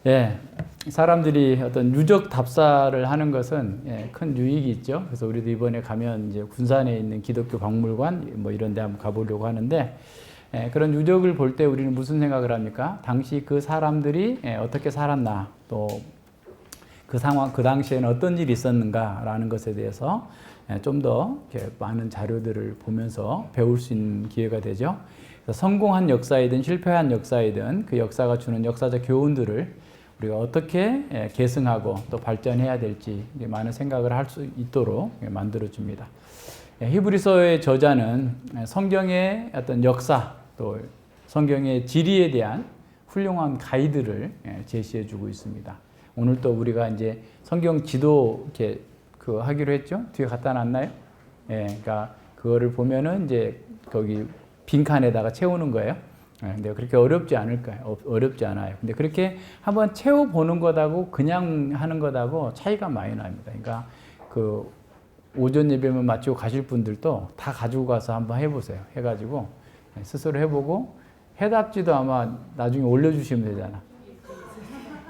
예, 사람들이 어떤 유적 답사를 하는 것은 큰 유익이 있죠. 그래서 우리도 이번에 가면 이제 군산에 있는 기독교 박물관 뭐 이런 데 한번 가보려고 하는데 그런 유적을 볼 때 우리는 무슨 생각을 합니까? 당시 그 사람들이 어떻게 살았나, 또 그 상황, 그 당시에는 어떤 일이 있었는가라는 것에 대해서 좀 더 많은 자료들을 보면서 배울 수 있는 기회가 되죠. 성공한 역사이든 실패한 역사이든 그 역사가 주는 역사적 교훈들을 우리가 어떻게 계승하고 또 발전해야 될지 많은 생각을 할 수 있도록 만들어줍니다. 히브리서의 저자는 성경의 어떤 역사 또 성경의 지리에 대한 훌륭한 가이드를 제시해주고 있습니다. 오늘 또 우리가 이제 성경 지도 이렇게 하기로 했죠. 뒤에 갖다 놨나요? 그러니까 그거를 보면은 이제 거기 빈칸에다가 채우는 거예요. 근데 그렇게 어렵지 않을까요? 어렵지 않아요. 근데 그렇게 한번 채워보는 것하고 그냥 하는 것하고 차이가 많이 납니다. 그러니까 그 오전 예배만 마치고 가실 분들도 다 가지고 가서 한번 해보세요. 해가지고 스스로 해보고 해답지도 아마 나중에 올려주시면 되잖아.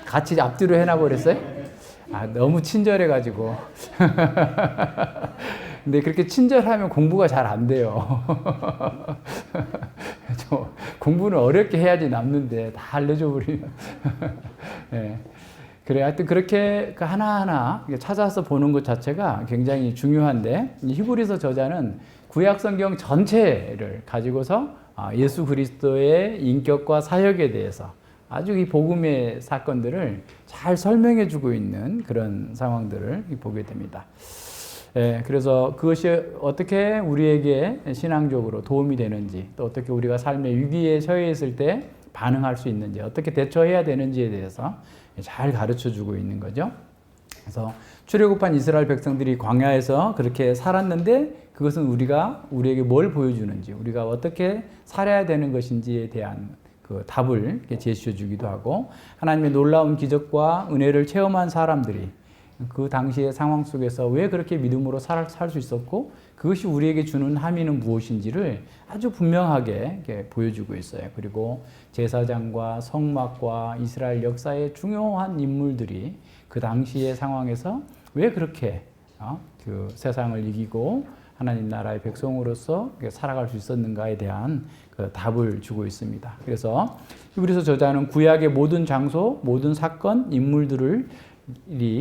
같이 앞뒤로 해놔버렸어요? 너무 친절해가지고. 근데 그렇게 친절하면 공부가 잘 안 돼요. 공부는 어렵게 해야지 남는데 다 알려줘 버리면. 네. 그래, 하여튼 그렇게 하나하나 찾아서 보는 것 자체가 굉장히 중요한데, 히브리서 저자는 구약 성경 전체를 가지고서 예수 그리스도의 인격과 사역에 대해서 아주 이 복음의 사건들을 잘 설명해 주고 있는 그런 상황들을 보게 됩니다. 그래서 그것이 어떻게 우리에게 신앙적으로 도움이 되는지, 또 어떻게 우리가 삶의 위기에 처해 있을 때 반응할 수 있는지, 어떻게 대처해야 되는지에 대해서 잘 가르쳐 주고 있는 거죠. 그래서 출애굽한 이스라엘 백성들이 광야에서 그렇게 살았는데 그것은 우리에게 뭘 보여주는지, 우리가 어떻게 살아야 되는 것인지에 대한 그 답을 제시해 주기도 하고, 하나님의 놀라운 기적과 은혜를 체험한 사람들이 그 당시의 상황 속에서 왜 그렇게 믿음으로 살 수 있었고 그것이 우리에게 주는 함의는 무엇인지를 아주 분명하게 보여주고 있어요. 그리고 제사장과 성막과 이스라엘 역사의 중요한 인물들이 그 당시의 상황에서 왜 그렇게 그 세상을 이기고 하나님 나라의 백성으로서 살아갈 수 있었는가에 대한 그 답을 주고 있습니다. 그래서 히브리서 저자는 구약의 모든 장소, 모든 사건, 인물들을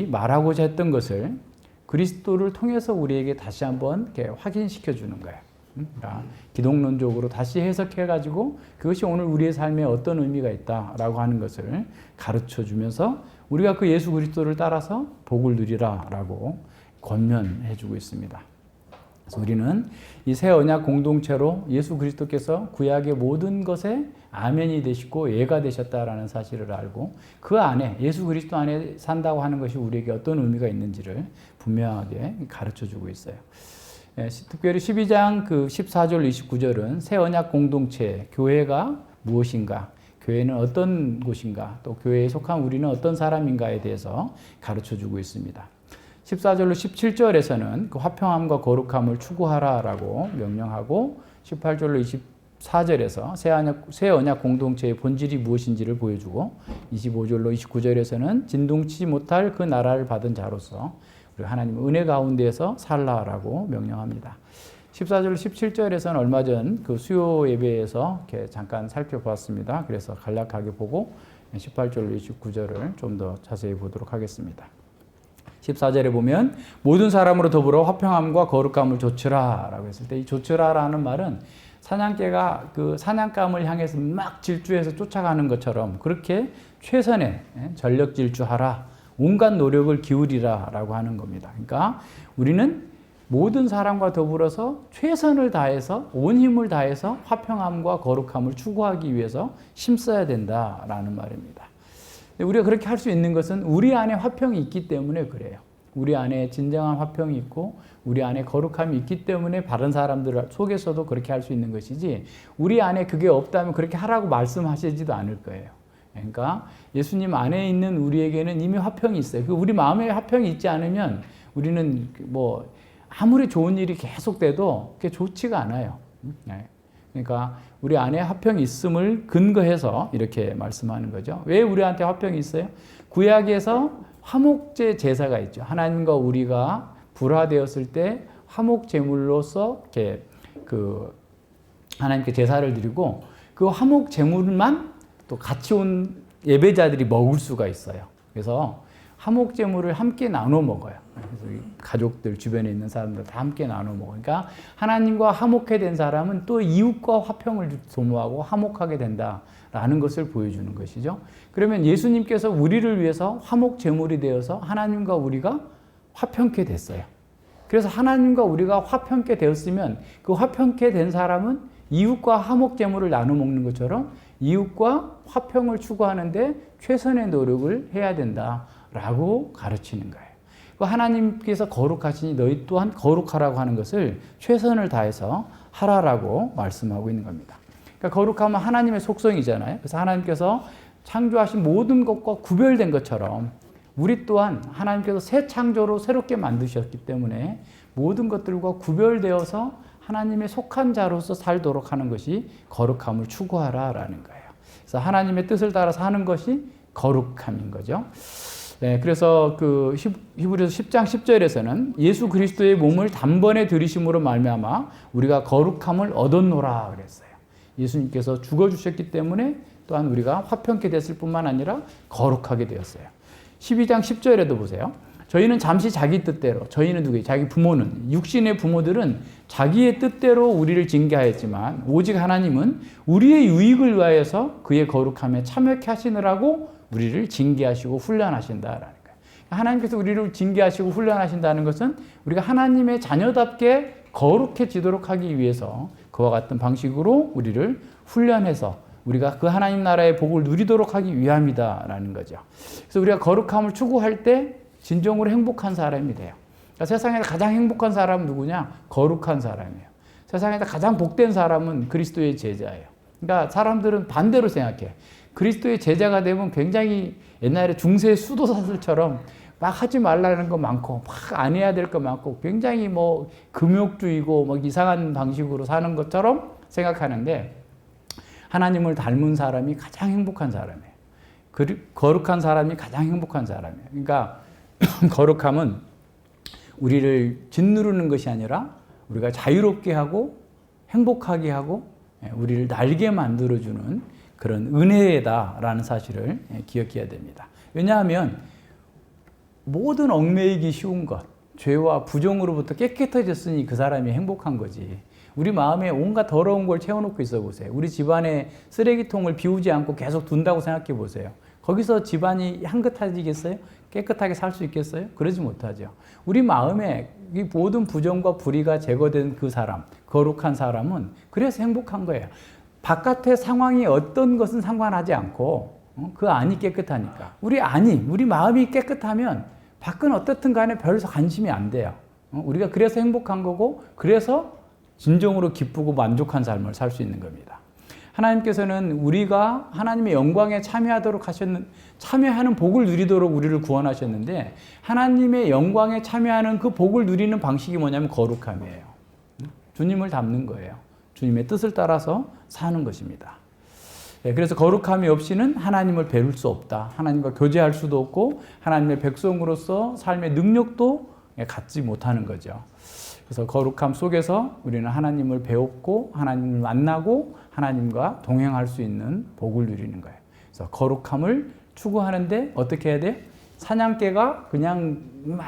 말하고자 했던 것을 그리스도를 통해서 우리에게 다시 한번 이렇게 확인시켜 주는 거예요. 그러니까 기독론적으로 다시 해석해가지고 그것이 오늘 우리의 삶에 어떤 의미가 있다라고 하는 것을 가르쳐 주면서 우리가 그 예수 그리스도를 따라서 복을 누리라라고 권면해 주고 있습니다. 그래서 우리는 이 새 언약 공동체로 예수 그리스도께서 구약의 모든 것에 아멘이 되시고 예가 되셨다라는 사실을 알고 그 안에 예수 그리스도 안에 산다고 하는 것이 우리에게 어떤 의미가 있는지를 분명하게 가르쳐주고 있어요. 특별히 12장 14절 29절은 새 언약 공동체 교회가 무엇인가, 교회는 어떤 곳인가, 또 교회에 속한 우리는 어떤 사람인가에 대해서 가르쳐주고 있습니다. 14절로 17절에서는 그 화평함과 거룩함을 추구하라라고 명령하고 18절로 24절에서 새 언약 공동체의 본질이 무엇인지를 보여주고 25절로 29절에서는 진동치지 못할 그 나라를 받은 자로서 우리 하나님 은혜 가운데에서 살라라고 명령합니다. 14절 17절에서는 얼마 전 그 수요 예배에서 이렇게 잠깐 살펴보았습니다. 그래서 간략하게 보고 18절로 29절을 좀 더 자세히 보도록 하겠습니다. 14절에 보면 모든 사람으로 더불어 화평함과 거룩함을 조치라 라고 했을 때 이 조치라라는 말은 사냥개가 그 사냥감을 향해서 막 질주해서 쫓아가는 것처럼 그렇게 최선의 전력 질주하라, 온갖 노력을 기울이라 라고 하는 겁니다. 그러니까 우리는 모든 사람과 더불어서 최선을 다해서 온 힘을 다해서 화평함과 거룩함을 추구하기 위해서 힘써야 된다라는 말입니다. 우리가 그렇게 할 수 있는 것은 우리 안에 화평이 있기 때문에 그래요. 우리 안에 진정한 화평이 있고 우리 안에 거룩함이 있기 때문에 다른 사람들 속에서도 그렇게 할 수 있는 것이지 우리 안에 그게 없다면 그렇게 하라고 말씀하시지도 않을 거예요. 그러니까 예수님 안에 있는 우리에게는 이미 화평이 있어요. 우리 마음에 화평이 있지 않으면 우리는 뭐 아무리 좋은 일이 계속돼도 그게 좋지가 않아요. 그러니까 우리 안에 화평이 있음을 근거해서 이렇게 말씀하는 거죠. 왜 우리한테 화평이 있어요? 구약에서 화목제 제사가 있죠. 하나님과 우리가 불화되었을 때 화목 제물로서 이렇게 하나님께 제사를 드리고 그 화목 제물만 또 같이 온 예배자들이 먹을 수가 있어요. 그래서 화목 제물을 함께 나눠 먹어요. 그래서 가족들 주변에 있는 사람들 다 함께 나눠 먹어요. 그러니까 하나님과 화목해 된 사람은 또 이웃과 화평을 도모하고 화목하게 된다라는 것을 보여주는 것이죠. 그러면 예수님께서 우리를 위해서 화목 제물이 되어서 하나님과 우리가 화평케 됐어요. 그래서 하나님과 우리가 화평케 되었으면 그 화평케 된 사람은 이웃과 화목 제물을 나눠 먹는 것처럼 이웃과 화평을 추구하는데 최선의 노력을 해야 된다라고 가르치는 거예요. 하나님께서 거룩하시니 너희 또한 거룩하라고 하는 것을 최선을 다해서 하라라고 말씀하고 있는 겁니다. 그러니까 거룩함은 하나님의 속성이잖아요. 그래서 하나님께서 창조하신 모든 것과 구별된 것처럼 우리 또한 하나님께서 새 창조로 새롭게 만드셨기 때문에 모든 것들과 구별되어서 하나님의 속한 자로서 살도록 하는 것이 거룩함을 추구하라라는 거예요. 그래서 하나님의 뜻을 따라 사는 것이 거룩함인 거죠. 네, 그래서 히브리서 10장 10절에서는 예수 그리스도의 몸을 단번에 들이심으로 말미암아 우리가 거룩함을 얻었노라 그랬어요. 예수님께서 죽어주셨기 때문에 또한 우리가 화평케 됐을 뿐만 아니라 거룩하게 되었어요. 12장 10절에도 보세요. 저희는 잠시 자기 뜻대로, 저희는 누구예요? 자기 부모는, 육신의 부모들은 자기의 뜻대로 우리를 징계하였지만 오직 하나님은 우리의 유익을 위하여서 그의 거룩함에 참여케 하시느라고 우리를 징계하시고 훈련하신다라는 거예요. 하나님께서 우리를 징계하시고 훈련하신다는 것은 우리가 하나님의 자녀답게 거룩해지도록 하기 위해서 그와 같은 방식으로 우리를 훈련해서 우리가 그 하나님 나라의 복을 누리도록 하기 위함이다라는 거죠. 그래서 우리가 거룩함을 추구할 때 진정으로 행복한 사람이 돼요. 그러니까 세상에서 가장 행복한 사람은 누구냐? 거룩한 사람이에요. 세상에서 가장 복된 사람은 그리스도의 제자예요. 그러니까 사람들은 반대로 생각해. 그리스도의 제자가 되면 굉장히 옛날에 중세 수도사들처럼 막 하지 말라는 거 많고 막 안 해야 될 거 많고 굉장히 뭐 금욕주의고 막 이상한 방식으로 사는 것처럼 생각하는데 하나님을 닮은 사람이 가장 행복한 사람이에요. 거룩한 사람이 가장 행복한 사람이에요. 그러니까 거룩함은 우리를 짓누르는 것이 아니라 우리가 자유롭게 하고 행복하게 하고 우리를 날게 만들어주는 그런 은혜다라는 사실을 기억해야 됩니다. 왜냐하면 모든 얽매이기 쉬운 것, 죄와 부정으로부터 깨끗해졌으니 그 사람이 행복한 거지. 우리 마음에 온갖 더러운 걸 채워놓고 있어 보세요. 우리 집안에 쓰레기통을 비우지 않고 계속 둔다고 생각해 보세요. 거기서 집안이 향긋해지겠어요? 깨끗하게 살 수 있겠어요? 그러지 못하죠. 우리 마음에 이 모든 부정과 불의가 제거된 그 사람, 거룩한 사람은 그래서 행복한 거예요. 바깥의 상황이 어떤 것은 상관하지 않고 그 안이 깨끗하니까. 우리 마음이 깨끗하면 밖은 어떻든 간에 별 관심이 안 돼요. 우리가 그래서 행복한 거고 그래서 진정으로 기쁘고 만족한 삶을 살 수 있는 겁니다. 하나님께서는 우리가 하나님의 영광에 참여하는 복을 누리도록 우리를 구원하셨는데 하나님의 영광에 참여하는 그 복을 누리는 방식이 뭐냐면 거룩함이에요. 주님을 닮는 거예요. 주님의 뜻을 따라서 사는 것입니다. 그래서 거룩함이 없이는 하나님을 배울 수 없다. 하나님과 교제할 수도 없고 하나님의 백성으로서 삶의 능력도 갖지 못하는 거죠. 그래서 거룩함 속에서 우리는 하나님을 배웠고 하나님을 만나고 하나님과 동행할 수 있는 복을 누리는 거예요. 그래서 거룩함을 추구하는데 어떻게 해야 돼? 사냥개가 그냥 막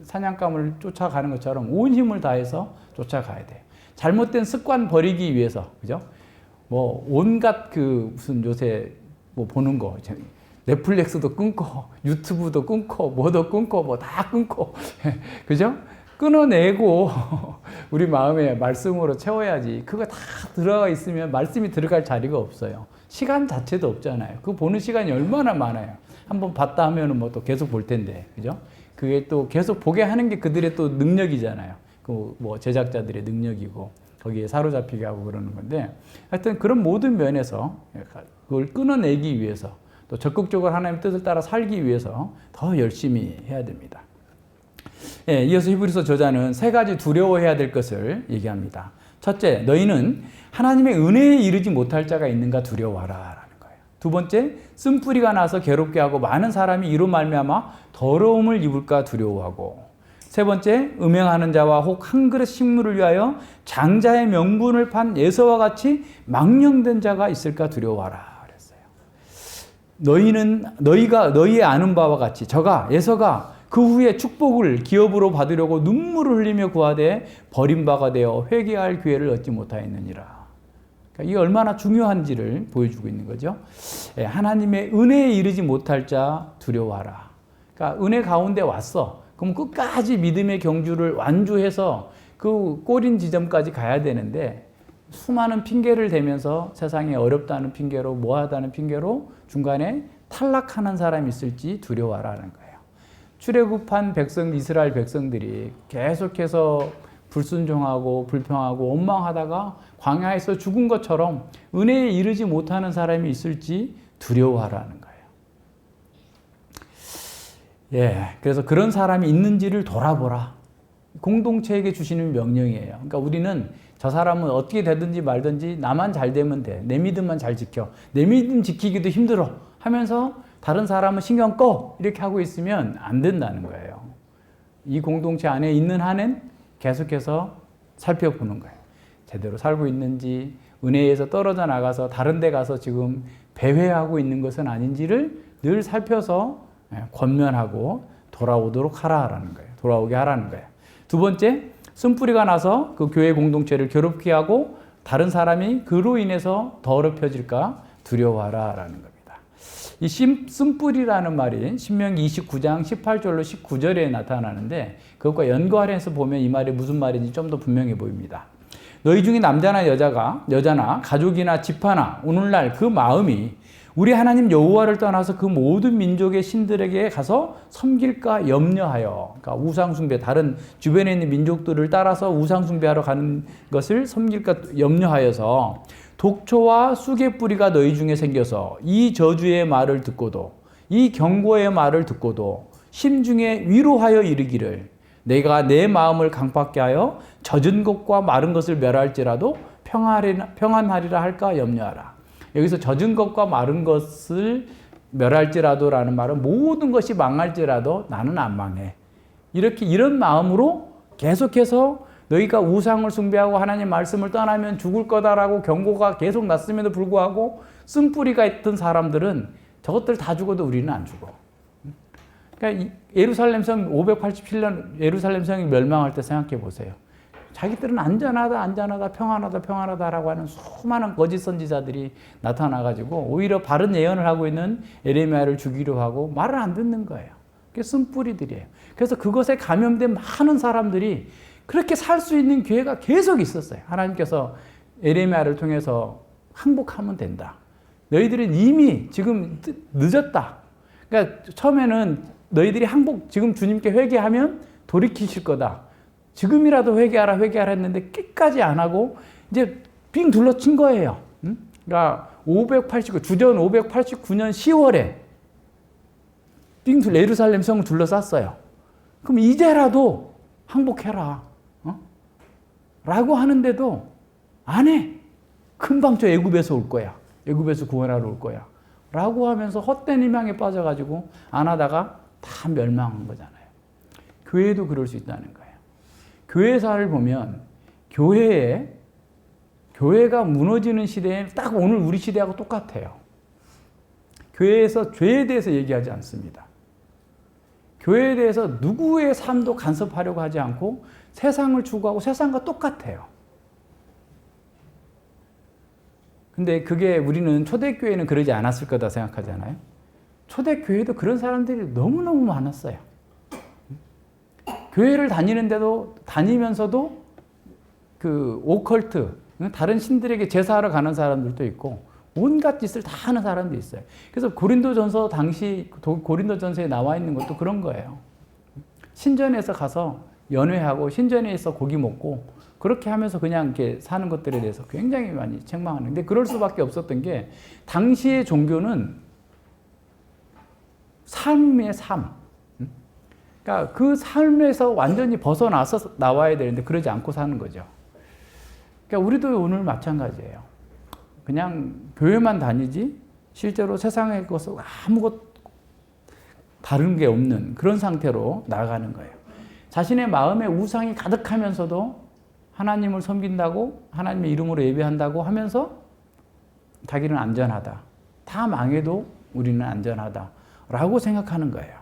사냥감을 쫓아가는 것처럼 온 힘을 다해서 쫓아가야 돼요. 잘못된 습관 버리기 위해서, 그죠? 뭐 온갖 무슨 요새 뭐 보는 거, 넷플릭스도 끊고 유튜브도 끊고 뭐도 끊고 뭐 다 끊고 그죠? 끊어내고 우리 마음에 말씀으로 채워야지. 그거 다 들어가 있으면 말씀이 들어갈 자리가 없어요. 시간 자체도 없잖아요. 그거 보는 시간이 얼마나 많아요. 한번 봤다 하면은 뭐 또 계속 볼 텐데, 그죠? 그게 또 계속 보게 하는 게 그들의 또 능력이잖아요. 그 뭐 제작자들의 능력이고 거기에 사로잡히게 하고 그러는 건데, 하여튼 그런 모든 면에서 그걸 끊어내기 위해서 또 적극적으로 하나님의 뜻을 따라 살기 위해서 더 열심히 해야 됩니다. 이어서 히브리서 저자는 세 가지 두려워해야 될 것을 얘기합니다. 첫째, 너희는 하나님의 은혜에 이르지 못할 자가 있는가 두려워하라 라는 거예요. 두 번째, 쓴뿌리가 나서 괴롭게 하고 많은 사람이 이로 말미암아 더러움을 입을까 두려워하고, 세 번째, 음행하는 자와 혹 한 그릇 식물을 위하여 장자의 명분을 판 에서와 같이 망령된 자가 있을까 두려워하라 그랬어요. 너희의 아는 바와 같이 저가 에서가 그 후에 축복을 기업으로 받으려고 눈물을 흘리며 구하되 버림바가 되어 회개할 기회를 얻지 못하였느니라. 그러니까 이게 얼마나 중요한지를 보여주고 있는 거죠. 하나님의 은혜에 이르지 못할 자 두려워하라. 그러니까 은혜 가운데 왔어. 그럼 끝까지 믿음의 경주를 완주해서 그 꼬린 지점까지 가야 되는데 수많은 핑계를 대면서 세상에 어렵다는 핑계로 뭐하다는 핑계로 중간에 탈락하는 사람이 있을지 두려워하라는 거예요. 출애굽한 백성 이스라엘 백성들이 계속해서 불순종하고 불평하고 원망하다가 광야에서 죽은 것처럼 은혜에 이르지 못하는 사람이 있을지 두려워하라는 거예요. 그래서 그런 사람이 있는지를 돌아보라. 공동체에게 주시는 명령이에요. 그러니까 우리는 저 사람은 어떻게 되든지 말든지 나만 잘 되면 돼. 내 믿음만 잘 지켜. 내 믿음 지키기도 힘들어 하면서 다른 사람은 신경 꺼 이렇게 하고 있으면 안 된다는 거예요. 이 공동체 안에 있는 한은 계속해서 살펴보는 거예요. 제대로 살고 있는지, 은혜에서 떨어져 나가서 다른 데 가서 지금 배회하고 있는 것은 아닌지를 늘 살펴서 권면하고 돌아오도록 하라는 거예요. 돌아오게 하라는 거예요. 두 번째, 쓴뿌리가 나서 그 교회 공동체를 괴롭게 하고 다른 사람이 그로 인해서 더럽혀질까 두려워하라라는 겁니다. 이 쓴뿌리라는 말이 신명기 29장 18절로 19절에 나타나는데 그것과 연관해서 보면 이 말이 무슨 말인지 좀 더 분명해 보입니다. 너희 중에 남자나 여자나 가족이나 집하나 오늘날 그 마음이 우리 하나님 여호와를 떠나서 그 모든 민족의 신들에게 가서 섬길까 염려하여, 그러니까 우상숭배, 다른 주변에 있는 민족들을 따라서 우상숭배하러 가는 것을 섬길까 염려하여서 독초와 쑥의 뿌리가 너희 중에 생겨서 이 저주의 말을 듣고도 이 경고의 말을 듣고도 심중에 위로하여 이르기를 내가 내 마음을 강팍게 하여 젖은 것과 마른 것을 멸할지라도 평안하리라 할까 염려하라. 여기서 젖은 것과 마른 것을 멸할지라도라는 말은 모든 것이 망할지라도 나는 안 망해. 이런 마음으로 계속해서 너희가 우상을 숭배하고 하나님 말씀을 떠나면 죽을 거다라고 경고가 계속 났음에도 불구하고 쓴뿌리가 있던 사람들은 저것들 다 죽어도 우리는 안 죽어. 그러니까 예루살렘 성 587년 예루살렘 성이 멸망할 때 생각해 보세요. 자기들은 안전하다, 평안하다라고 하는 수많은 거짓 선지자들이 나타나가지고 오히려 바른 예언을 하고 있는 에레미야를 죽이려 하고 말을 안 듣는 거예요. 그게 쓴뿌리들이에요. 그래서 그것에 감염된 많은 사람들이 그렇게 살 수 있는 기회가 계속 있었어요. 하나님께서 에레미야를 통해서 항복하면 된다. 너희들은 이미 지금 늦었다. 그러니까 처음에는 너희들이 지금 주님께 회개하면 돌이키실 거다. 지금이라도 회개하라 했는데 끝까지 안 하고 이제 빙 둘러친 거예요. 그러니까 주전 589년 10월에 예루살렘 성을 둘러쌌어요. 그럼 이제라도 항복해라. 라고 하는데도 안 해. 금방 저 애굽에서 올 거야. 애굽에서 구원하러 올 거야. 라고 하면서 헛된 희망에 빠져가지고 안 하다가 다 멸망한 거잖아요. 교회도 그럴 수 있다는 거예요. 교회사를 보면 교회가 무너지는 시대에 딱 오늘 우리 시대하고 똑같아요. 교회에서 죄에 대해서 얘기하지 않습니다. 교회에 대해서 누구의 삶도 간섭하려고 하지 않고 세상을 추구하고 세상과 똑같아요. 근데 그게 우리는 초대교회는 그러지 않았을 거다 생각하잖아요. 초대교회도 그런 사람들이 너무너무 많았어요. 교회를 다니면서도 그 오컬트, 다른 신들에게 제사하러 가는 사람들도 있고 온갖 짓을 다 하는 사람도 있어요. 그래서 고린도전서에 나와 있는 것도 그런 거예요. 신전에서 가서 연회하고 신전에서 고기 먹고 그렇게 하면서 그냥 이렇게 사는 것들에 대해서 굉장히 많이 책망하는데 그럴 수밖에 없었던 게 당시의 종교는 삶의 삶. 그러니까 그 삶에서 완전히 벗어나서 나와야 되는데 그러지 않고 사는 거죠. 그러니까 우리도 오늘 마찬가지예요. 그냥 교회만 다니지 실제로 세상의 것을 아무것도 다른 게 없는 그런 상태로 나아가는 거예요. 자신의 마음에 우상이 가득하면서도 하나님을 섬긴다고 하나님의 이름으로 예배한다고 하면서 자기는 안전하다. 다 망해도 우리는 안전하다. 라고 생각하는 거예요.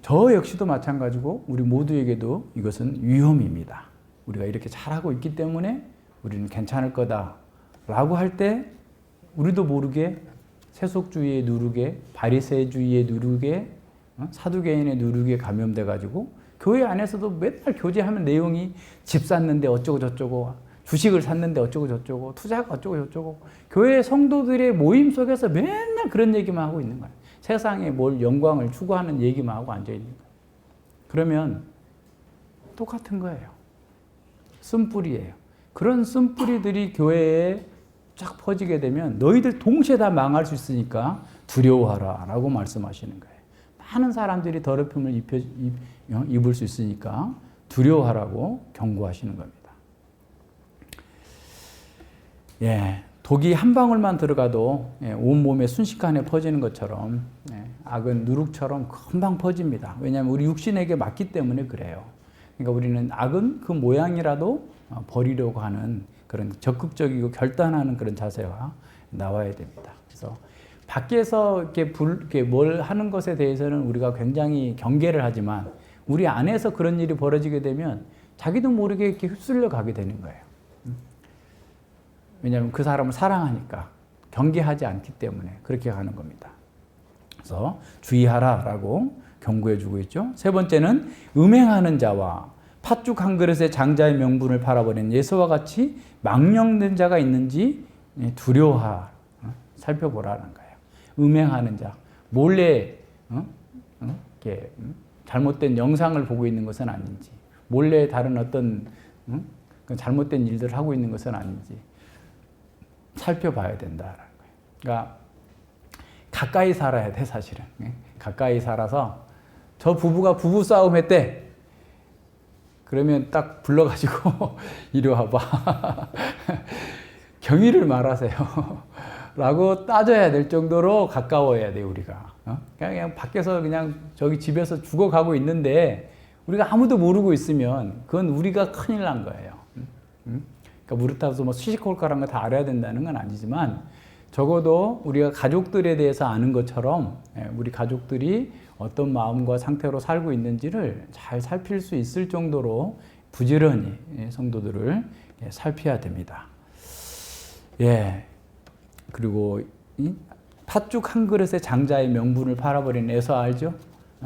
저 역시도 마찬가지고 우리 모두에게도 이것은 위험입니다. 우리가 이렇게 잘하고 있기 때문에 우리는 괜찮을 거다 라고 할 때 우리도 모르게 세속주의의 누룩에 바리새주의의 누룩에 사두개인의 누룩에 감염돼 가지고 교회 안에서도 맨날 교제하면 내용이 집 샀는데 어쩌고 저쩌고 주식을 샀는데 어쩌고 저쩌고 투자가 어쩌고 저쩌고 교회 성도들의 모임 속에서 맨날 그런 얘기만 하고 있는 거예요. 세상에 뭘 영광을 추구하는 얘기만 하고 앉아 있는 거예요. 그러면 똑같은 거예요. 쓴뿌리예요. 그런 쓴뿌리들이 교회에 쫙 퍼지게 되면 너희들 동시에 다 망할 수 있으니까 두려워하라 라고 말씀하시는 거예요. 많은 사람들이 더럽힘을 입을 수 있으니까 두려워하라고 경고하시는 겁니다. 독이 한 방울만 들어가도 온몸에 순식간에 퍼지는 것처럼 악은 누룩처럼 금방 퍼집니다. 왜냐하면 우리 육신에게 맞기 때문에 그래요. 그러니까 우리는 악은 그 모양이라도 버리려고 하는 그런 적극적이고 결단하는 그런 자세가 나와야 됩니다. 그래서 밖에서 이렇게 뭘 하는 것에 대해서는 우리가 굉장히 경계를 하지만 우리 안에서 그런 일이 벌어지게 되면 자기도 모르게 이렇게 휩쓸려 가게 되는 거예요. 왜냐하면 그 사람을 사랑하니까 경계하지 않기 때문에 그렇게 가는 겁니다. 그래서 주의하라라고 경고해 주고 있죠. 세 번째는 음행하는 자와 팥죽 한 그릇에 장자의 명분을 팔아버린 예수와 같이 망령된 자가 있는지 살펴보라는 거예요. 음행하는 자, 몰래 이렇게 잘못된 영상을 보고 있는 것은 아닌지, 몰래 다른 어떤 잘못된 일들을 하고 있는 것은 아닌지 살펴봐야 된다라는 거예요. 그러니까 가까이 살아야 돼, 사실은. 가까이 살아서 저 부부가 부부 싸움 했대. 그러면 딱 불러가지고 이리 와봐. 경위를 말하세요. 라고 따져야 될 정도로 가까워야 돼, 우리가. 그냥 밖에서 그냥 저기 집에서 죽어가고 있는데 우리가 아무도 모르고 있으면 그건 우리가 큰일 난 거예요. 그러니까 무릇하서 뭐 시시콜콜한 거 다 알아야 된다는 건 아니지만 적어도 우리가 가족들에 대해서 아는 것처럼 우리 가족들이 어떤 마음과 상태로 살고 있는지를 잘 살필 수 있을 정도로 부지런히 성도들을 살펴야 됩니다. 그리고 이 팥죽 한 그릇에 장자의 명분을 팔아버린 에서 알죠?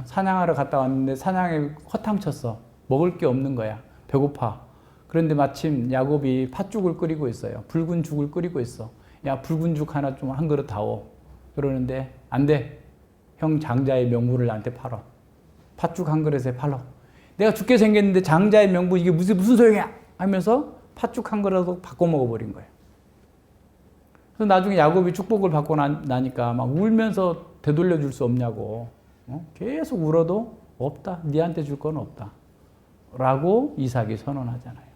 사냥하러 갔다 왔는데 사냥에 허탕쳤어. 먹을 게 없는 거야. 배고파. 그런데 마침 야곱이 팥죽을 끓이고 있어요. 붉은 죽을 끓이고 있어. 야, 붉은 죽 하나 좀 한 그릇 다오. 그러는데 안 돼. 형 장자의 명분을 나한테 팔어. 팥죽 한 그릇에 팔어. 내가 죽게 생겼는데 장자의 명분 이게 무슨 소용이야? 하면서 팥죽 한 그릇도 바꿔 먹어버린 거예요. 그래서 나중에 야곱이 축복을 받고 나니까 막 울면서 되돌려 줄 수 없냐고. 계속 울어도 없다. 니한테 줄 건 없다. 라고 이삭이 선언하잖아요.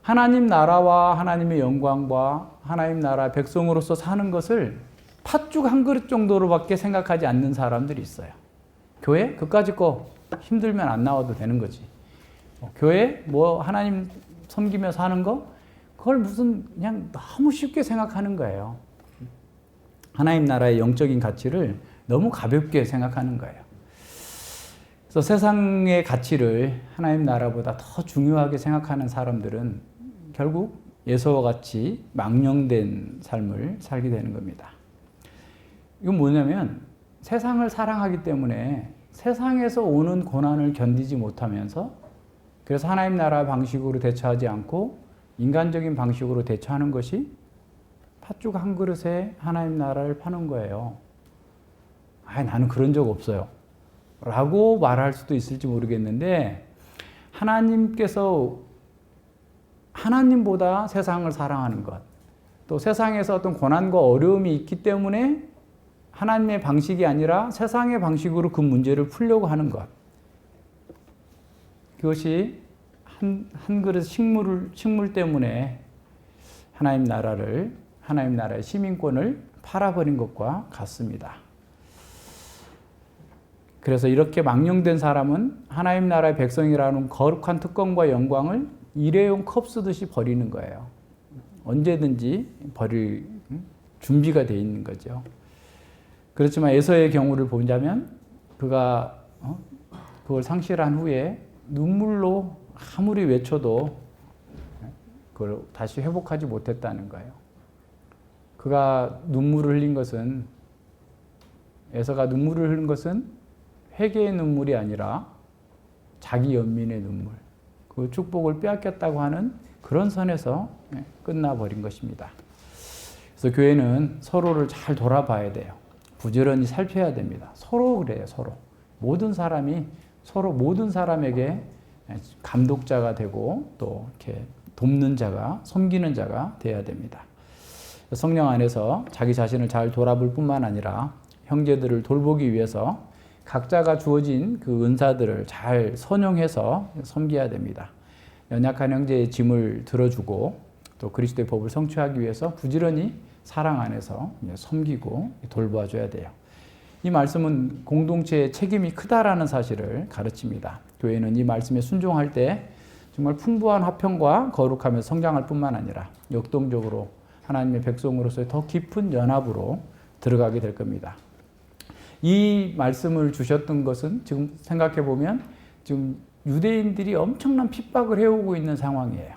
하나님 나라와 하나님의 영광과 하나님 나라 백성으로서 사는 것을 팥죽 한 그릇 정도로밖에 생각하지 않는 사람들이 있어요. 교회? 그까짓 거 힘들면 안 나와도 되는 거지. 교회? 뭐 하나님 섬기며 사는 거? 그걸 무슨 그냥 너무 쉽게 생각하는 거예요. 하나님 나라의 영적인 가치를 너무 가볍게 생각하는 거예요. 그래서 세상의 가치를 하나님 나라보다 더 중요하게 생각하는 사람들은 결국 예수와 같이 망령된 삶을 살게 되는 겁니다. 이건 뭐냐면 세상을 사랑하기 때문에 세상에서 오는 고난을 견디지 못하면서 그래서 하나님 나라 방식으로 대처하지 않고 인간적인 방식으로 대처하는 것이 팥죽 한 그릇에 하나님 나라를 파는 거예요. 나는 그런 적 없어요. 라고 말할 수도 있을지 모르겠는데 하나님께서 하나님보다 세상을 사랑하는 것, 또 세상에서 어떤 고난과 어려움이 있기 때문에 하나님의 방식이 아니라 세상의 방식으로 그 문제를 풀려고 하는 것. 그것이 한 그릇 식물 때문에 하나님 나라의 시민권을 팔아버린 것과 같습니다. 그래서 이렇게 망령된 사람은 하나님 나라의 백성이라는 거룩한 특권과 영광을 일회용 컵 쓰듯이 버리는 거예요. 언제든지 버릴 준비가 되어 있는 거죠. 그렇지만 에서의 경우를 보자면 그가 그걸 상실한 후에 눈물로 아무리 외쳐도 그걸 다시 회복하지 못했다는 거예요. 그가 눈물을 흘린 것은, 에서가 눈물을 흘린 것은 회개의 눈물이 아니라 자기 연민의 눈물, 그 축복을 빼앗겼다고 하는 그런 선에서 끝나버린 것입니다. 그래서 교회는 서로를 잘 돌아봐야 돼요. 부지런히 살펴야 됩니다. 서로 그래요, 서로. 모든 사람에게 감독자가 되고 또 이렇게 돕는 자가, 섬기는 자가 돼야 됩니다. 성령 안에서 자기 자신을 잘 돌아볼 뿐만 아니라 형제들을 돌보기 위해서 각자가 주어진 그 은사들을 잘 선용해서 섬겨야 됩니다. 연약한 형제의 짐을 들어주고 또 그리스도의 법을 성취하기 위해서 부지런히 사랑 안에서 섬기고 돌봐줘야 돼요. 이 말씀은 공동체의 책임이 크다라는 사실을 가르칩니다. 교회는 이 말씀에 순종할 때 정말 풍부한 화평과 거룩함에 성장할 뿐만 아니라 역동적으로 하나님의 백성으로서의 더 깊은 연합으로 들어가게 될 겁니다. 이 말씀을 주셨던 것은 지금 생각해 보면 지금 유대인들이 엄청난 핍박을 해오고 있는 상황이에요.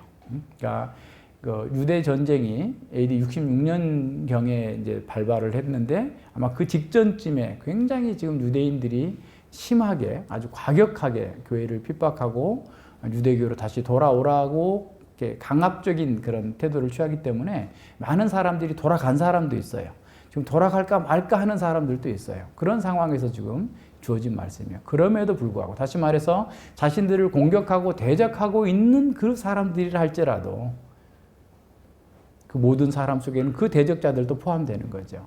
그러니까 그 유대 전쟁이 AD 66년경에 이제 발발을 했는데 아마 그 직전쯤에 굉장히 지금 유대인들이 심하게 아주 과격하게 교회를 핍박하고 유대교로 다시 돌아오라고 이렇게 강압적인 그런 태도를 취하기 때문에 많은 사람들이 돌아간 사람도 있어요. 지금 돌아갈까 말까 하는 사람들도 있어요. 그런 상황에서 지금 주어진 말씀이에요. 그럼에도 불구하고 다시 말해서 자신들을 공격하고 대적하고 있는 그 사람들이라 할지라도 그 모든 사람 속에는 그 대적자들도 포함되는 거죠.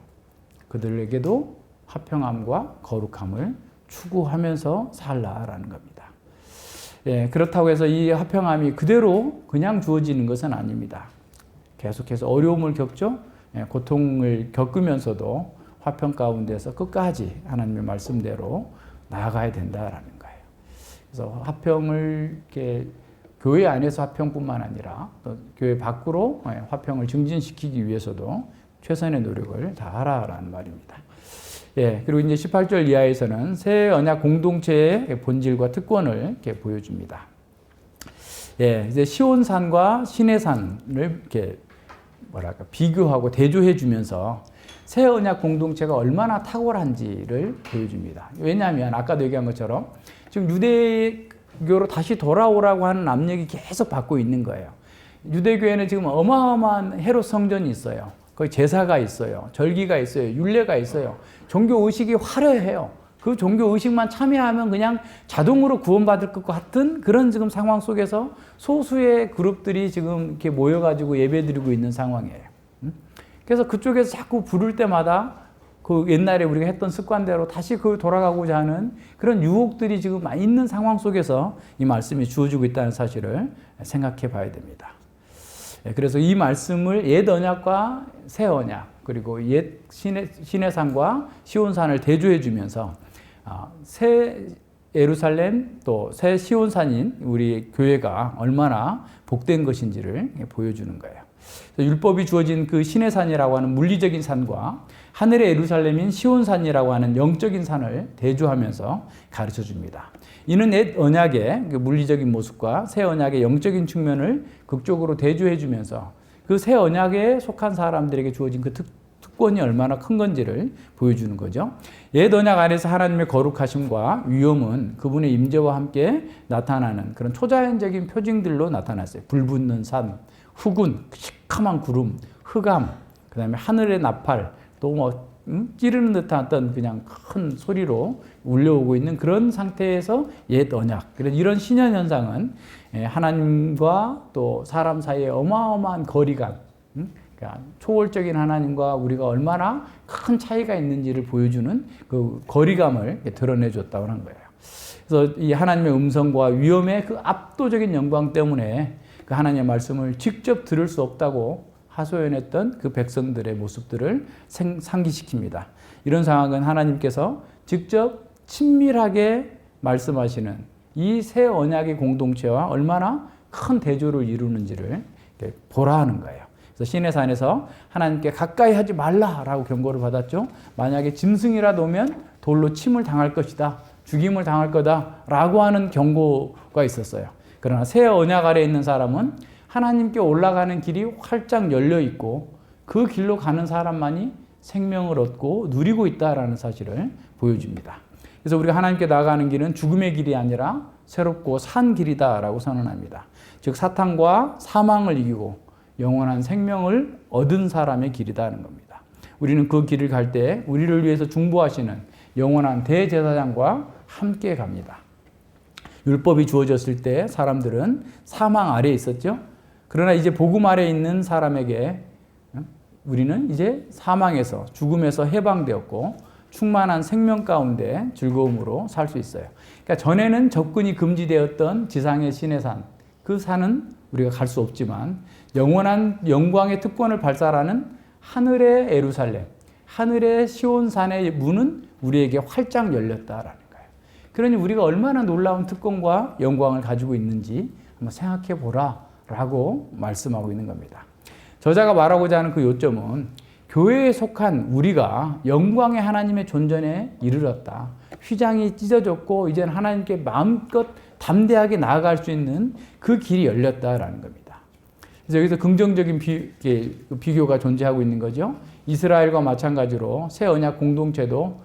그들에게도 화평함과 거룩함을 추구하면서 살라라는 겁니다. 예, 그렇다고 해서 이 화평함이 그대로 그냥 주어지는 것은 아닙니다. 계속해서 어려움을 겪죠. 예, 고통을 겪으면서도 화평 가운데서 끝까지 하나님의 말씀대로 나아가야 된다라는 거예요. 그래서 화평을 이렇게 교회 안에서 화평뿐만 아니라 또 교회 밖으로 화평을 증진시키기 위해서도 최선의 노력을 다하라라는 말입니다. 예, 그리고 이제 18절 이하에서는 새 언약 공동체의 본질과 특권을 이렇게 보여줍니다. 예, 이제 시온산과 시내산을 이렇게 비교하고 대조해 주면서 새 언약 공동체가 얼마나 탁월한지를 보여줍니다. 왜냐하면 아까도 얘기한 것처럼 지금 유대교로 다시 돌아오라고 하는 압력이 계속 받고 있는 거예요. 유대교회는 지금 어마어마한 헤롯 성전이 있어요. 거기 제사가 있어요. 절기가 있어요. 율례가 있어요. 종교 의식이 화려해요. 그 종교 의식만 참여하면 그냥 자동으로 구원받을 것 같은 그런 지금 상황 속에서 소수의 그룹들이 지금 이렇게 모여가지고 예배드리고 있는 상황이에요. 그래서 그쪽에서 자꾸 부를 때마다 그 옛날에 우리가 했던 습관대로 다시 그 돌아가고자 하는 그런 유혹들이 지금 있는 상황 속에서 이 말씀이 주어지고 있다는 사실을 생각해 봐야 됩니다. 그래서 이 말씀을 옛 언약과 새 언약 그리고 옛 시내산과 시온산을 대조해 주면서 새 예루살렘 또 새 시온산인 우리 교회가 얼마나 복된 것인지를 보여주는 거예요. 율법이 주어진 그 시내산이라고 하는 물리적인 산과 하늘의 예루살렘인 시온산이라고 하는 영적인 산을 대조하면서 가르쳐 줍니다. 이는 옛 언약의 물리적인 모습과 새 언약의 영적인 측면을 극적으로 대조해 주면서 그 새 언약에 속한 사람들에게 주어진 그 특권이 얼마나 큰 건지를 보여주는 거죠. 옛 언약 안에서 하나님의 거룩하심과 위엄은 그분의 임재와 함께 나타나는 그런 초자연적인 표징들로 나타났어요. 불붙는 산, 후군, 시커먼 구름, 흑암, 그 다음에 하늘의 나팔, 또 찌르는 듯한 어떤 그냥 큰 소리로 울려오고 있는 그런 상태에서 옛 언약. 그래서 이런 신현 현상은 하나님과 또 사람 사이의 어마어마한 거리감, 그러니까 초월적인 하나님과 우리가 얼마나 큰 차이가 있는지를 보여주는 그 거리감을 드러내줬다고 하는 거예요. 그래서 이 하나님의 음성과 위엄의 그 압도적인 영광 때문에 그 하나님의 말씀을 직접 들을 수 없다고 하소연했던 그 백성들의 모습들을 상기시킵니다. 이런 상황은 하나님께서 직접 친밀하게 말씀하시는 이 새 언약의 공동체와 얼마나 큰 대조를 이루는지를 보라 하는 거예요. 그래서 시내산에서 하나님께 가까이 하지 말라라고 경고를 받았죠. 만약에 짐승이라도 오면 돌로 침을 당할 것이다. 죽임을 당할 거다라고 하는 경고가 있었어요. 그러나 새 언약 아래에 있는 사람은 하나님께 올라가는 길이 활짝 열려 있고 그 길로 가는 사람만이 생명을 얻고 누리고 있다라는 사실을 보여줍니다. 그래서 우리가 하나님께 나아가는 길은 죽음의 길이 아니라 새롭고 산 길이다라고 선언합니다. 즉 사탄과 사망을 이기고 영원한 생명을 얻은 사람의 길이다는 겁니다. 우리는 그 길을 갈 때 우리를 위해서 중보하시는 영원한 대제사장과 함께 갑니다. 율법이 주어졌을 때 사람들은 사망 아래에 있었죠. 그러나 이제 복음 아래에 있는 사람에게 우리는 이제 사망에서 죽음에서 해방되었고 충만한 생명 가운데 즐거움으로 살 수 있어요. 그러니까 전에는 접근이 금지되었던 지상의 시내산, 그 산은 우리가 갈 수 없지만 영원한 영광의 특권을 발산하는 하늘의 예루살렘, 하늘의 시온산의 문은 우리에게 활짝 열렸다라는 거예요. 그러니 우리가 얼마나 놀라운 특권과 영광을 가지고 있는지 한번 생각해 보라라고 말씀하고 있는 겁니다. 저자가 말하고자 하는 그 요점은 교회에 속한 우리가 영광의 하나님의 존전에 이르렀다. 휘장이 찢어졌고 이제는 하나님께 마음껏 담대하게 나아갈 수 있는 그 길이 열렸다라는 겁니다. 그래서 여기서 긍정적인 비교가 존재하고 있는 거죠. 이스라엘과 마찬가지로 새 언약 공동체도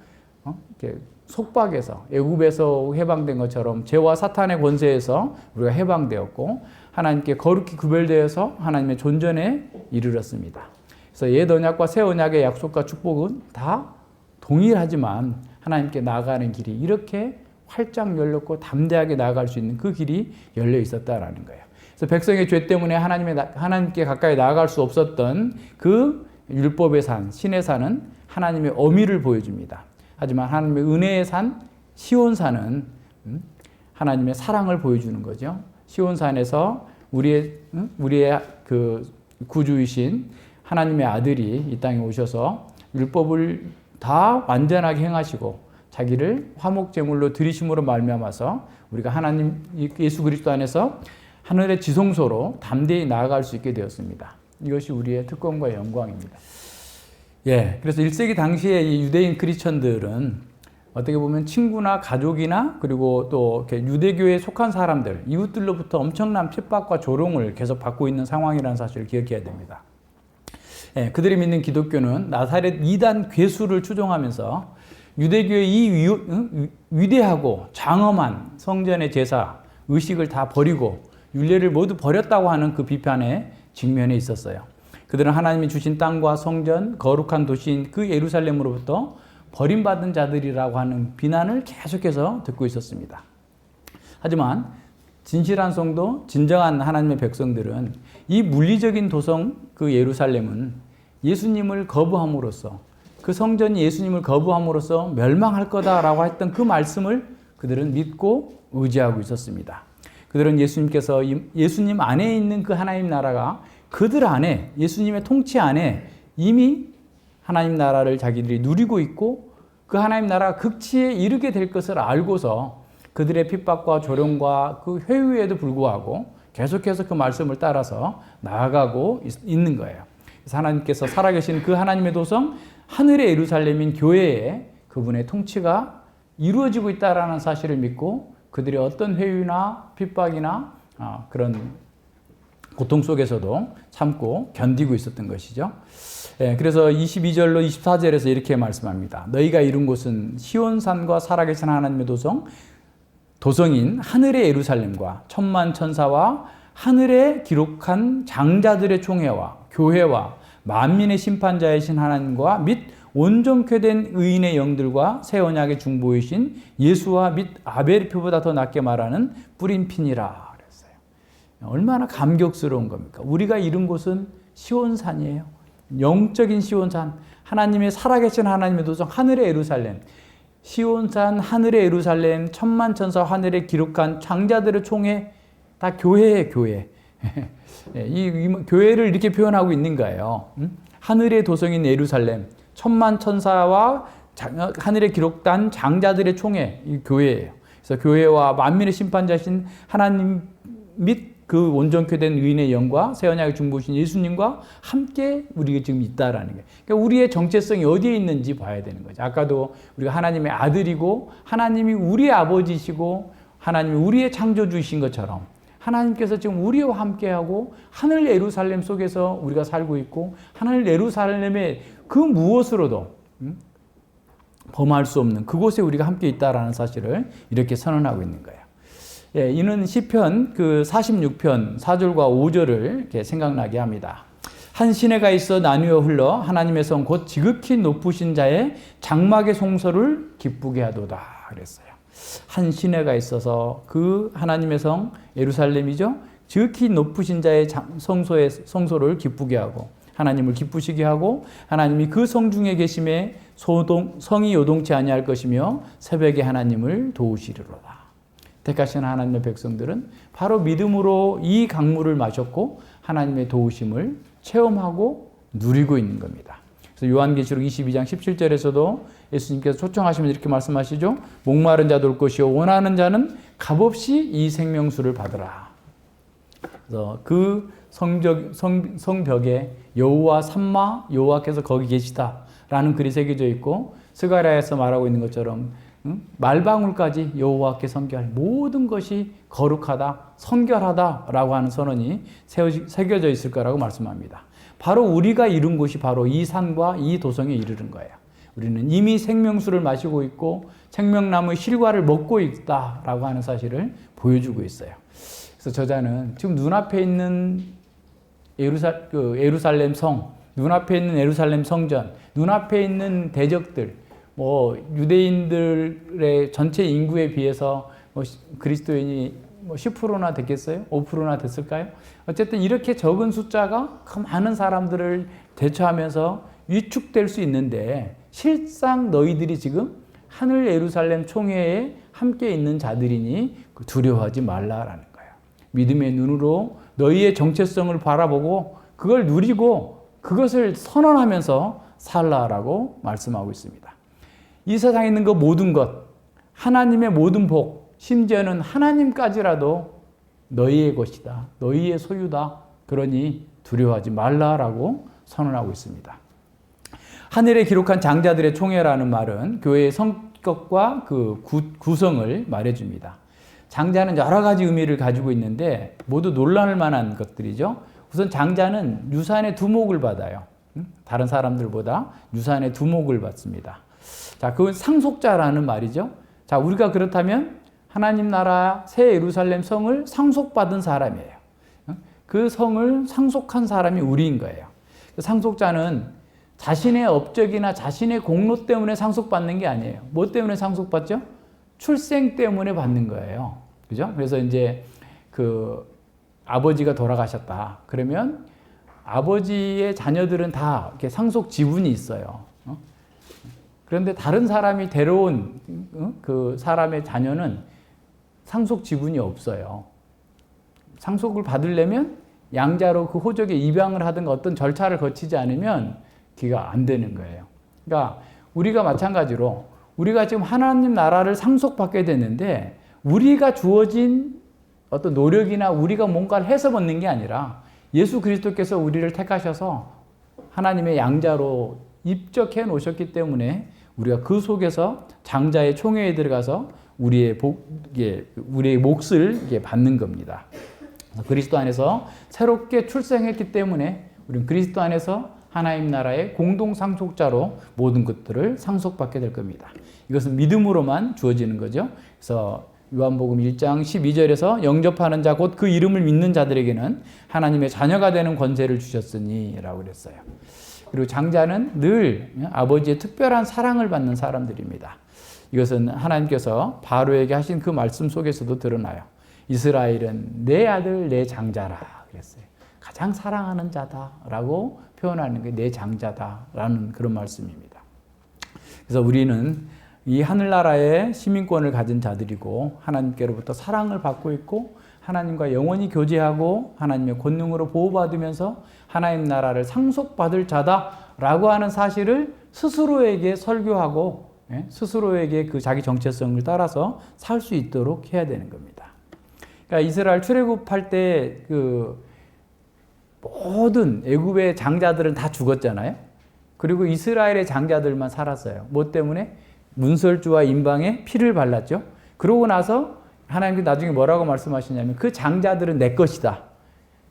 속박에서 애굽에서 해방된 것처럼 죄와 사탄의 권세에서 우리가 해방되었고 하나님께 거룩히 구별되어서 하나님의 존전에 이르렀습니다. 그래서 옛 언약과 새 언약의 약속과 축복은 다 동일하지만 하나님께 나아가는 길이 이렇게 활짝 열렸고 담대하게 나아갈 수 있는 그 길이 열려 있었다라는 거예요. 그래서 백성의 죄 때문에 하나님께 가까이 나아갈 수 없었던 그 율법의 산, 신의 산은 하나님의 어미를 보여줍니다. 하지만 하나님의 은혜의 산, 시온산은 하나님의 사랑을 보여주는 거죠. 시온산에서 우리의 그 구주이신 하나님의 아들이 이 땅에 오셔서 율법을 다 완전하게 행하시고 자기를 화목제물로 드리심으로 말미암아서 우리가 하나님 예수 그리스도 안에서 하늘의 지성소로 담대히 나아갈 수 있게 되었습니다. 이것이 우리의 특권과 영광입니다. 그래서 1세기 당시에 이 유대인 크리스천들은 어떻게 보면 친구나 가족이나 그리고 또 유대교에 속한 사람들, 이웃들로부터 엄청난 핍박과 조롱을 계속 받고 있는 상황이라는 사실을 기억해야 됩니다. 그들이 믿는 기독교는 나사렛 이단 괴수를 추종하면서 유대교의 이 위대하고 장엄한 성전의 제사, 의식을 다 버리고 율례를 모두 버렸다고 하는 그 비판에 직면해 있었어요. 그들은 하나님이 주신 땅과 성전, 거룩한 도시인 그 예루살렘으로부터 버림받은 자들이라고 하는 비난을 계속해서 듣고 있었습니다. 하지만 진실한 성도, 진정한 하나님의 백성들은 이 물리적인 도성 그 예루살렘은 예수님을 거부함으로써 그 성전이 예수님을 거부함으로써 멸망할 거다라고 했던 그 말씀을 그들은 믿고 의지하고 있었습니다. 그들은 예수님께서 예수님 안에 있는 그 하나님 나라가 그들 안에 예수님의 통치 안에 이미 하나님 나라를 자기들이 누리고 있고 그 하나님 나라가 극치에 이르게 될 것을 알고서 그들의 핍박과 조롱과 그 회유에도 불구하고 계속해서 그 말씀을 따라서 나아가고 있는 거예요. 그래서 하나님께서 살아계신 그 하나님의 도성 하늘의 예루살렘인 교회에 그분의 통치가 이루어지고 있다는 사실을 믿고 그들의 어떤 회유나 핍박이나 그런 고통 속에서도 참고 견디고 있었던 것이죠. 그래서 22절로 24절에서 이렇게 말씀합니다. 너희가 이룬 곳은 시온산과 살아계신 하나님의 도성인 하늘의 예루살렘과 천만 천사와 하늘에 기록한 장자들의 총회와 교회와 만민의 심판자이신 하나님과 및 온전케 된 의인의 영들과 새 언약의 중보이신 예수와 및 아벨의 피보다 더 낫게 말하는 뿌린 피니라 그랬어요. 얼마나 감격스러운 겁니까? 우리가 이룬 곳은 시온산이에요. 영적인 시온산, 하나님의 살아계신 하나님의 도성 하늘의 예루살렘. 시온산 하늘의 예루살렘 천만 천사 하늘에 기록한 장자들의 총회 다 교회예요, 교회. 이 교회를 이렇게 표현하고 있는 거예요. 하늘의 도성인 예루살렘 천만 천사와 하늘에 기록된 장자들의 총회, 이 교회예요. 그래서 교회와 만민의 심판자신 하나님 및 그 온전케 된 의인의 영과 새 언약의 중보신 예수님과 함께 우리가 지금 있다라는 거예요. 그러니까 우리의 정체성이 어디에 있는지 봐야 되는 거죠. 아까도 우리가 하나님의 아들이고 하나님이 우리의 아버지시고 하나님이 우리의 창조주이신 것처럼 하나님께서 지금 우리와 함께하고 하늘 예루살렘 속에서 우리가 살고 있고 하늘 예루살렘의 그 무엇으로도 범할 수 없는 그곳에 우리가 함께 있다라는 사실을 이렇게 선언하고 있는 거예요. 예, 이는 시편 그 46편 4절과 5절을 이렇게 생각나게 합니다. 한 시내가 있어 나뉘어 흘러 하나님의 성 곧 지극히 높으신 자의 장막의 송소를 기쁘게 하도다 그랬어요. 한 시내가 있어서 그 하나님의 성 예루살렘이죠. 지극히 높으신 자의 성소를 기쁘게 하고 하나님을 기쁘시게 하고 하나님이 그 성 중에 계심에 성이 요동치 아니할 것이며 새벽에 하나님을 도우시리로다. 택하신 하나님의 백성들은 바로 믿음으로 이 강물을 마셨고 하나님의 도우심을 체험하고 누리고 있는 겁니다. 그래서 요한계시록 22장 17절에서도 예수님께서 초청하시면 이렇게 말씀하시죠. 목마른 자도 올 것이요 원하는 자는 값없이 이 생명수를 받으라. 그래서 그 성벽에 여호와 삼마 여호와께서 거기 계시다라는 글이 새겨져 있고 스가랴에서 말하고 있는 것처럼 말방울까지 여호와께 섬겨할 모든 것이 거룩하다, 성결하다라고 하는 선언이 새겨져 있을 거라고 말씀합니다. 바로 우리가 이룬 곳이 바로 이 산과 이 도성에 이르는 거예요. 우리는 이미 생명수를 마시고 있고 생명나무의 실과를 먹고 있다라고 하는 사실을 보여주고 있어요. 그래서 저자는 지금 눈앞에 있는 예루살렘 성, 눈앞에 있는 예루살렘 성전, 눈앞에 있는 대적들, 유대인들의 전체 인구에 비해서 그리스도인이 10%나 됐겠어요? 5%나 됐을까요? 어쨌든 이렇게 적은 숫자가 그 많은 사람들을 대처하면서 위축될 수 있는데 실상 너희들이 지금 하늘 예루살렘 총회에 함께 있는 자들이니 두려워하지 말라라는 거예요. 믿음의 눈으로 너희의 정체성을 바라보고 그걸 누리고 그것을 선언하면서 살라라고 말씀하고 있습니다. 이 세상에 있는 그 모든 것, 하나님의 모든 복, 심지어는 하나님까지라도 너희의 것이다. 너희의 소유다. 그러니 두려워하지 말라라고 선언하고 있습니다. 하늘에 기록한 장자들의 총회라는 말은 교회의 성격과 그 구성을 말해줍니다. 장자는 여러 가지 의미를 가지고 있는데 모두 놀랄 만한 것들이죠. 우선 장자는 유산의 두목을 받아요. 다른 사람들보다 유산의 두목을 받습니다. 자, 그건 상속자라는 말이죠. 자, 우리가 그렇다면 하나님 나라 새 예루살렘 성을 상속받은 사람이에요. 그 성을 상속한 사람이 우리인 거예요. 상속자는 자신의 업적이나 자신의 공로 때문에 상속받는 게 아니에요. 뭐 때문에 상속받죠? 출생 때문에 받는 거예요. 그죠? 그래서 이제 그 아버지가 돌아가셨다. 그러면 아버지의 자녀들은 다 이렇게 상속 지분이 있어요. 그런데 다른 사람이 데려온 그 사람의 자녀는 상속 지분이 없어요. 상속을 받으려면 양자로 그 호적에 입양을 하든가 어떤 절차를 거치지 않으면 그가 안 되는 거예요. 그러니까 우리가 마찬가지로 우리가 지금 하나님 나라를 상속받게 되는데 우리가 주어진 어떤 노력이나 우리가 뭔가를 해서 받는 게 아니라 예수 그리스도께서 우리를 택하셔서 하나님의 양자로 입적해 놓으셨기 때문에 우리가 그 속에서 장자의 총회에 들어가서 우리의 몫을 받는 겁니다. 그리스도 안에서 새롭게 출생했기 때문에 우리는 그리스도 안에서 하나님 나라의 공동 상속자로 모든 것들을 상속받게 될 겁니다. 이것은 믿음으로만 주어지는 거죠. 그래서 요한복음 1장 12절에서 영접하는 자 곧 그 이름을 믿는 자들에게는 하나님의 자녀가 되는 권세를 주셨으니 라고 그랬어요. 그리고 장자는 늘 아버지의 특별한 사랑을 받는 사람들입니다. 이것은 하나님께서 바로에게 하신 그 말씀 속에서도 드러나요. 이스라엘은 내 아들 내 장자라 그랬어요. 가장 사랑하는 자다라고 표현하는 게 내 장자다라는 그런 말씀입니다. 그래서 우리는 이 하늘나라의 시민권을 가진 자들이고 하나님께로부터 사랑을 받고 있고 하나님과 영원히 교제하고 하나님의 권능으로 보호받으면서 하나님 나라를 상속받을 자다라고 하는 사실을 스스로에게 설교하고 스스로에게 그 자기 정체성을 따라서 살 수 있도록 해야 되는 겁니다. 그러니까 이스라엘 출애굽할 때 그 모든 애굽의 장자들은 다 죽었잖아요. 그리고 이스라엘의 장자들만 살았어요. 뭐 때문에? 문설주와 임방에 피를 발랐죠. 그러고 나서 하나님께서 나중에 뭐라고 말씀하시냐면 그 장자들은 내 것이다.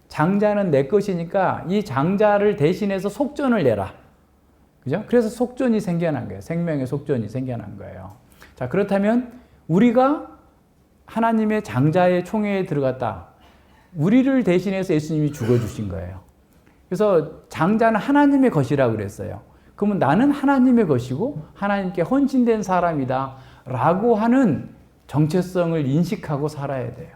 장자는 내 것이니까 이 장자를 대신해서 속전을 내라. 그죠? 그래서 속전이 생겨난 거예요. 생명의 속전이 생겨난 거예요. 자, 그렇다면 우리가 하나님의 장자의 총회에 들어갔다. 우리를 대신해서 예수님이 죽어주신 거예요. 그래서 장자는 하나님의 것이라고 그랬어요. 그러면 나는 하나님의 것이고 하나님께 헌신된 사람이다 라고 하는 정체성을 인식하고 살아야 돼요.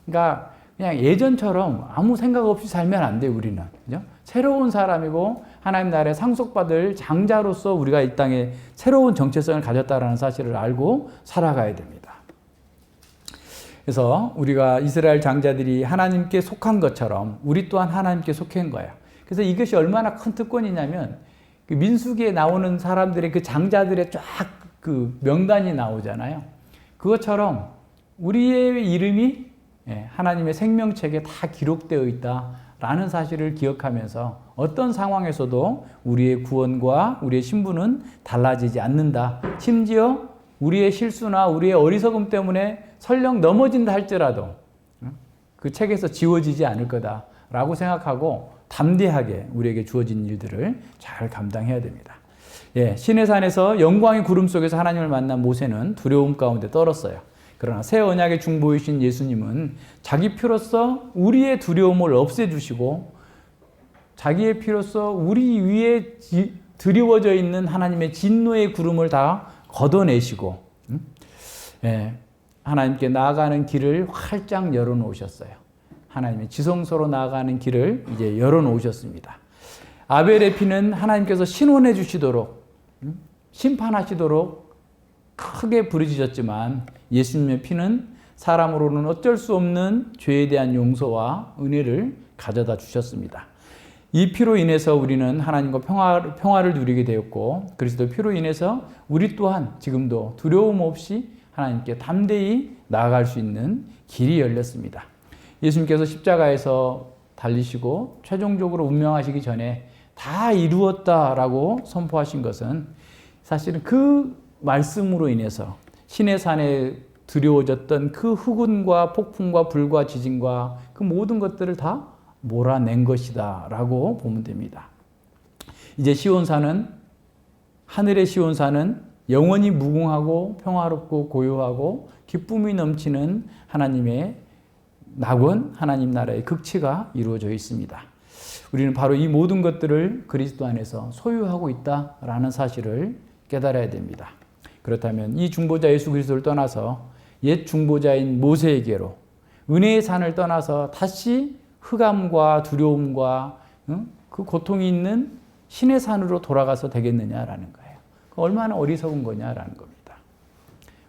그러니까 그냥 예전처럼 아무 생각 없이 살면 안 돼요, 우리는. 그죠? 새로운 사람이고 하나님 나라에 상속받을 장자로서 우리가 이 땅에 새로운 정체성을 가졌다는 사실을 알고 살아가야 됩니다. 그래서 우리가 이스라엘 장자들이 하나님께 속한 것처럼 우리 또한 하나님께 속한 거예요. 그래서 이것이 얼마나 큰 특권이냐면 그 민수기에 나오는 사람들의 그 장자들의 쫙 그 명단이 나오잖아요. 그것처럼 우리의 이름이 하나님의 생명책에 다 기록되어 있다라는 사실을 기억하면서 어떤 상황에서도 우리의 구원과 우리의 신분은 달라지지 않는다. 심지어 우리의 실수나 우리의 어리석음 때문에 설령 넘어진다 할지라도 그 책에서 지워지지 않을 거다라고 생각하고 담대하게 우리에게 주어진 일들을 잘 감당해야 됩니다. 신의 산에서 영광의 구름 속에서 하나님을 만난 모세는 두려움 가운데 떨었어요. 그러나 새 언약의 중보이신 예수님은 자기 피로써 우리의 두려움을 없애주시고 자기의 피로써 우리 위에 드리워져 있는 하나님의 진노의 구름을 다 걷어내시고 하나님께 나아가는 길을 활짝 열어놓으셨어요. 하나님의 지성소로 나아가는 길을 이제 열어놓으셨습니다. 아벨의 피는 하나님께서 신원해 주시도록 심판하시도록 크게 부르짖었지만 예수님의 피는 사람으로는 어쩔 수 없는 죄에 대한 용서와 은혜를 가져다 주셨습니다. 이 피로 인해서 우리는 하나님과 평화를 누리게 되었고 그리스도 피로 인해서 우리 또한 지금도 두려움 없이 하나님께 담대히 나아갈 수 있는 길이 열렸습니다. 예수님께서 십자가에서 달리시고 최종적으로 운명하시기 전에 다 이루었다라고 선포하신 것은 사실은 그 말씀으로 인해서 신의 산에 두려워졌던 그 흑운과 폭풍과 불과 지진과 그 모든 것들을 다 몰아낸 것이다 라고 보면 됩니다. 이제 시온산은 하늘의 시온산은 영원히 무궁하고 평화롭고 고요하고 기쁨이 넘치는 하나님의 낙원, 하나님 나라의 극치가 이루어져 있습니다. 우리는 바로 이 모든 것들을 그리스도 안에서 소유하고 있다라는 사실을 깨달아야 됩니다. 그렇다면 이 중보자 예수 그리스도를 떠나서 옛 중보자인 모세에게로 은혜의 산을 떠나서 다시 흑암과 두려움과 그 고통이 있는 신의 산으로 돌아가서 되겠느냐라는 거예요. 얼마나 어리석은 거냐라는 겁니다.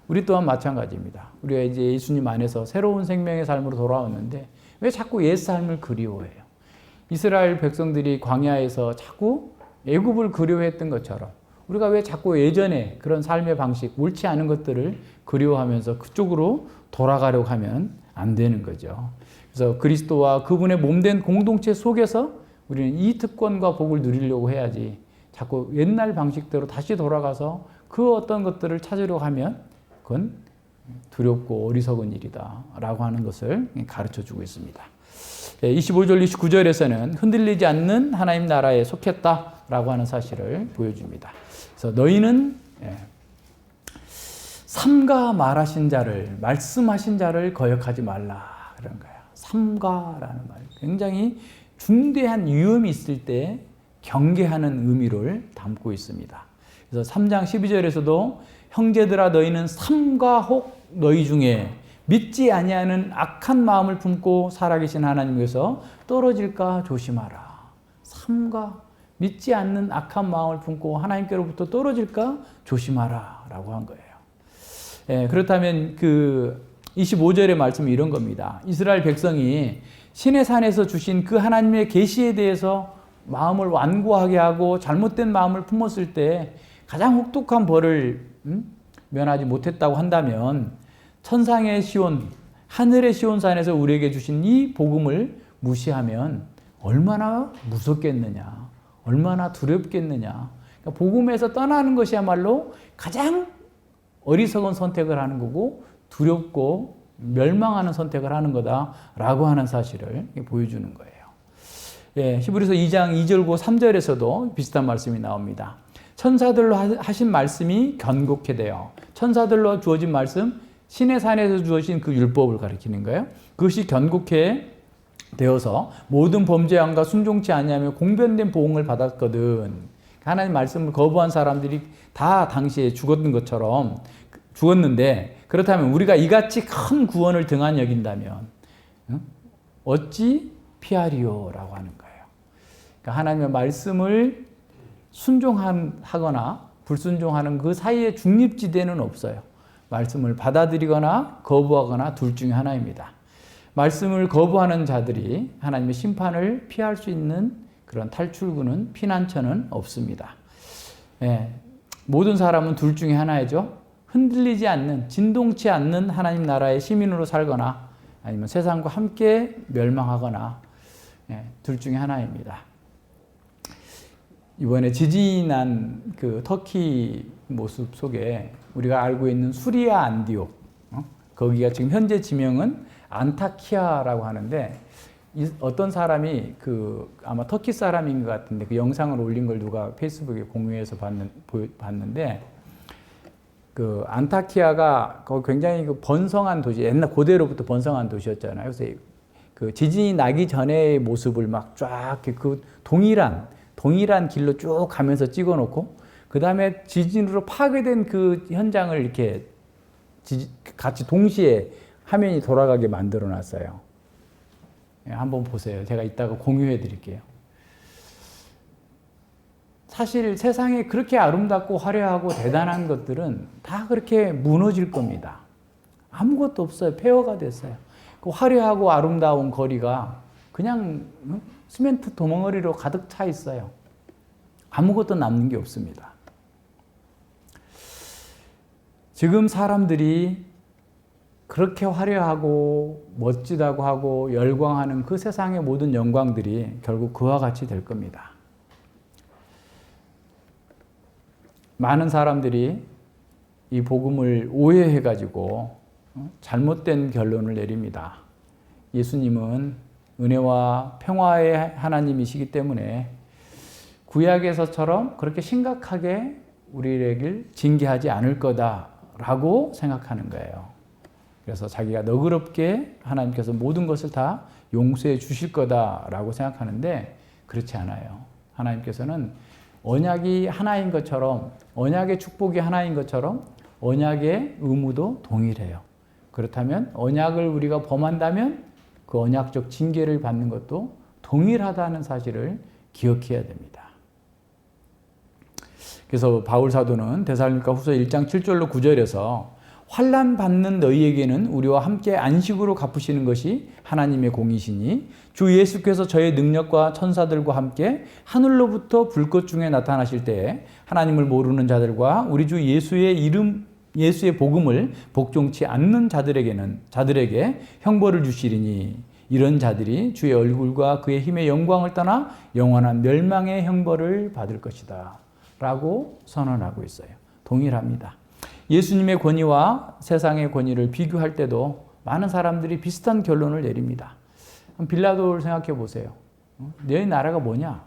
우리 또한 마찬가지입니다. 우리가 이제 예수님 안에서 새로운 생명의 삶으로 돌아왔는데 왜 자꾸 옛 삶을 그리워해요? 이스라엘 백성들이 광야에서 자꾸 애굽을 그리워했던 것처럼 우리가 왜 자꾸 예전에 그런 삶의 방식, 옳지 않은 것들을 그리워하면서 그쪽으로 돌아가려고 하면 안 되는 거죠. 그래서 그리스도와 그분의 몸된 공동체 속에서 우리는 이 특권과 복을 누리려고 해야지 자꾸 옛날 방식대로 다시 돌아가서 그 어떤 것들을 찾으려고 하면 그건 두렵고 어리석은 일이다 라고 하는 것을 가르쳐주고 있습니다. 25절, 29절에서는 흔들리지 않는 하나님 나라에 속했다라고 하는 사실을 보여줍니다. 그래서 너희는 삼가 말하신 자를, 말씀하신 자를 거역하지 말라 그런 거예요. 삼가라는 말, 굉장히 중대한 위험이 있을 때 경계하는 의미를 담고 있습니다. 그래서 3장 12절에서도 형제들아 너희는 삼가 혹 너희 중에 믿지 아니하는 악한 마음을 품고 살아계신 하나님께서 떨어질까 조심하라. 삼가, 믿지 않는 악한 마음을 품고 하나님께로부터 떨어질까 조심하라 라고 한 거예요. 예, 그렇다면 그 25절의 말씀이 이런 겁니다. 이스라엘 백성이 신의 산에서 주신 그 하나님의 계시에 대해서 마음을 완고하게 하고 잘못된 마음을 품었을 때 가장 혹독한 벌을 면하지 못했다고 한다면 천상의 시온, 하늘의 시온산에서 우리에게 주신 이 복음을 무시하면 얼마나 무섭겠느냐, 얼마나 두렵겠느냐. 그러니까 복음에서 떠나는 것이야말로 가장 어리석은 선택을 하는 거고 두렵고 멸망하는 선택을 하는 거다라고 하는 사실을 보여주는 거예요. 예, 히브리서 2장 2절고 3절에서도 비슷한 말씀이 나옵니다. 천사들로 하신 말씀이 견고케 되어, 천사들로 주어진 말씀, 신의 산에서 주어진 그 율법을 가리키는 거예요. 그것이 견고케 되어서 모든 범죄함과 순종치 아니하며 공변된 보응을 받았거든. 하나님 말씀을 거부한 사람들이 다 당시에 죽었는 것처럼 죽었는데, 그렇다면 우리가 이같이 큰 구원을 등한 여긴다면 어찌 피하리요라고 하는 거예요. 그러니까 하나님의 말씀을 순종하거나 불순종하는 그 사이에 중립지대는 없어요. 말씀을 받아들이거나 거부하거나 둘 중에 하나입니다. 말씀을 거부하는 자들이 하나님의 심판을 피할 수 있는 그런 탈출구는, 피난처는 없습니다. 예, 모든 사람은 둘 중에 하나이죠. 흔들리지 않는, 진동치 않는 하나님 나라의 시민으로 살거나 아니면 세상과 함께 멸망하거나, 예, 둘 중에 하나입니다. 이번에 지진이 난 그 터키 모습 속에 우리가 알고 있는 수리아 안디옥, 거기가 지금 현재 지명은 안타키아라고 하는데, 어떤 사람이 아마 터키 사람인 것 같은데 그 영상을 올린 걸 누가 페이스북에 공유해서 봤는데, 그 안타키아가 거기 굉장히 그 번성한 도시, 옛날 고대로부터 번성한 도시였잖아요. 그래서 그 지진이 나기 전의 모습을 막 쫙 그 동일한 길로 쭉 가면서 찍어놓고, 그 다음에 지진으로 파괴된 그 현장을 이렇게 같이 동시에 화면이 돌아가게 만들어 놨어요. 한번 보세요. 제가 이따가 공유해 드릴게요. 사실 세상에 그렇게 아름답고 화려하고 대단한 것들은 다 그렇게 무너질 겁니다. 아무것도 없어요. 폐허가 됐어요. 그 화려하고 아름다운 거리가 그냥 시멘트 도멍어리로 가득 차 있어요. 아무것도 남는 게 없습니다. 지금 사람들이 그렇게 화려하고 멋지다고 하고 열광하는 그 세상의 모든 영광들이 결국 그와 같이 될 겁니다. 많은 사람들이 이 복음을 오해해가지고 잘못된 결론을 내립니다. 예수님은 은혜와 평화의 하나님이시기 때문에 구약에서처럼 그렇게 심각하게 우리를 징계하지 않을 거다라고 생각하는 거예요. 그래서 자기가 너그럽게 하나님께서 모든 것을 다 용서해 주실 거다라고 생각하는데, 그렇지 않아요. 하나님께서는 언약이 하나인 것처럼, 언약의 축복이 하나인 것처럼 언약의 의무도 동일해요. 그렇다면 언약을 우리가 범한다면 그 언약적 징계를 받는 것도 동일하다는 사실을 기억해야 됩니다. 그래서 바울 사도는 데살로니가 후서 1장 7절로 9절에서 환난 받는 너희에게는 우리와 함께 안식으로 갚으시는 것이 하나님의 공이시니 주 예수께서 저의 능력과 천사들과 함께 하늘로부터 불꽃 중에 나타나실 때에 하나님을 모르는 자들과 우리 주 예수의 복음을 복종치 않는 자들에게 형벌을 주시리니 이런 자들이 주의 얼굴과 그의 힘의 영광을 떠나 영원한 멸망의 형벌을 받을 것이다 라고 선언하고 있어요. 동일합니다. 예수님의 권위와 세상의 권위를 비교할 때도 많은 사람들이 비슷한 결론을 내립니다. 빌라도를 생각해 보세요. 내 나라가 뭐냐?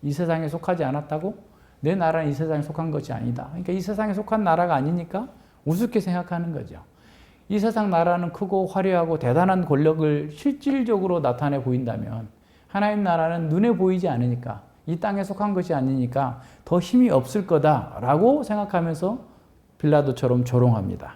이 세상에 속하지 않았다고? 내 나라는 이 세상에 속한 것이 아니다. 그러니까 이 세상에 속한 나라가 아니니까 우습게 생각하는 거죠. 이 세상 나라는 크고 화려하고 대단한 권력을 실질적으로 나타내 보인다면 하나님 나라는 눈에 보이지 않으니까, 이 땅에 속한 것이 아니니까 더 힘이 없을 거다라고 생각하면서 빌라도처럼 조롱합니다.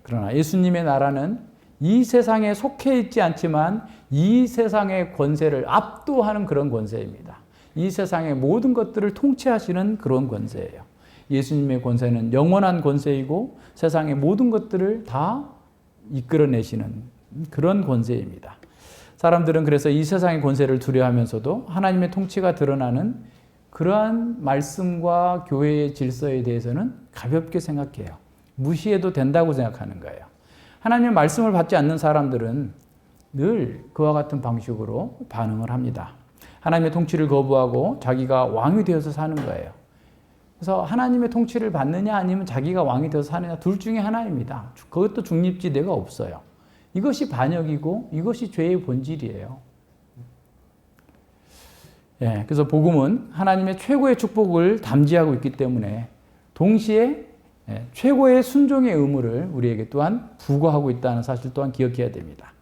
그러나 예수님의 나라는 이 세상에 속해 있지 않지만 이 세상의 권세를 압도하는 그런 권세입니다. 이 세상의 모든 것들을 통치하시는 그런 권세예요. 예수님의 권세는 영원한 권세이고 세상의 모든 것들을 다 이끌어내시는 그런 권세입니다. 사람들은 그래서 이 세상의 권세를 두려워하면서도 하나님의 통치가 드러나는 그러한 말씀과 교회의 질서에 대해서는 가볍게 생각해요. 무시해도 된다고 생각하는 거예요. 하나님의 말씀을 받지 않는 사람들은 늘 그와 같은 방식으로 반응을 합니다. 하나님의 통치를 거부하고 자기가 왕이 되어서 사는 거예요. 그래서 하나님의 통치를 받느냐 아니면 자기가 왕이 되어서 사느냐 둘 중에 하나입니다. 그것도 중립지대가 없어요. 이것이 반역이고 이것이 죄의 본질이에요. 예, 그래서 복음은 하나님의 최고의 축복을 담지하고 있기 때문에 동시에 최고의 순종의 의무를 우리에게 또한 부과하고 있다는 사실 또한 기억해야 됩니다.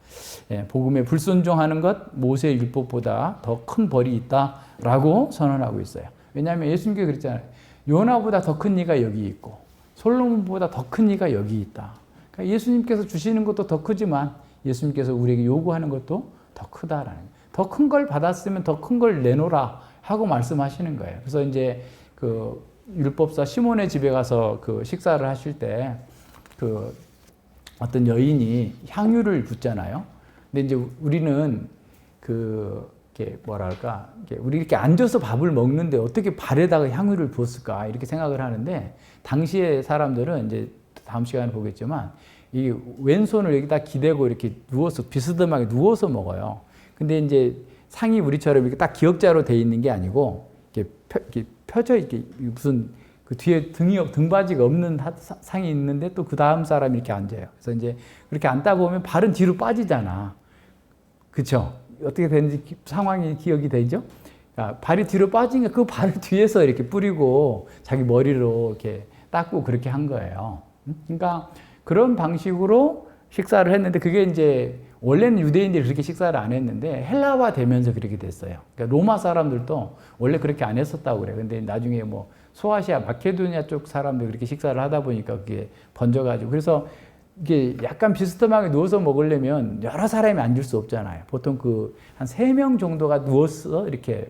복음에 불순종하는 것 모세의 율법보다 더 큰 벌이 있다라고 선언하고 있어요. 왜냐하면 예수님께서 그랬잖아요. 요나보다 더 큰 이가 여기 있고 솔로몬보다 더 큰 이가 여기 있다. 그러니까 예수님께서 주시는 것도 더 크지만 예수님께서 우리에게 요구하는 것도 더 크다라는 거예요. 더 큰 걸 받았으면 더 큰 걸 내놓으라 하고 말씀하시는 거예요. 그래서 이제 그 율법사 시몬의 집에 가서 그 식사를 하실 때 그 어떤 여인이 향유를 붓잖아요. 근데 이제 우리는 이렇게 뭐랄까, 우리 이렇게 앉아서 밥을 먹는데 어떻게 발에다가 향유를 부었을까 이렇게 생각을 하는데 당시의 사람들은 이제 다음 시간에 보겠지만 이 왼손을 여기다 기대고 이렇게 누워서 비스듬하게 누워서 먹어요. 근데 이제 상이 우리처럼 이렇게 딱 기역자로 돼 있는 게 아니고 이렇게 펴져 이렇게 무슨 그 뒤에 등받이가 없는 상이 있는데 또 그 다음 사람이 이렇게 앉아요. 그래서 이제 그렇게 앉다 보면 발은 뒤로 빠지잖아. 그렇죠? 어떻게 되는지 상황이 기억이 되죠? 그러니까 발이 뒤로 빠지니까 그 발을 뒤에서 이렇게 뿌리고 자기 머리로 이렇게 닦고 그렇게 한 거예요. 그러니까 그런 방식으로 식사를 했는데 그게 이제 원래는 유대인들이 그렇게 식사를 안 했는데 헬라화 되면서 그렇게 됐어요. 그러니까 로마 사람들도 원래 그렇게 안 했었다고 그래요. 근데 나중에 뭐 소아시아, 마케도니아 쪽 사람들 그렇게 식사를 하다 보니까 그게 번져가지고 그래서 이게 약간 비스듬하게 누워서 먹으려면 여러 사람이 앉을 수 없잖아요. 보통 그 한 3명 정도가 누워서 이렇게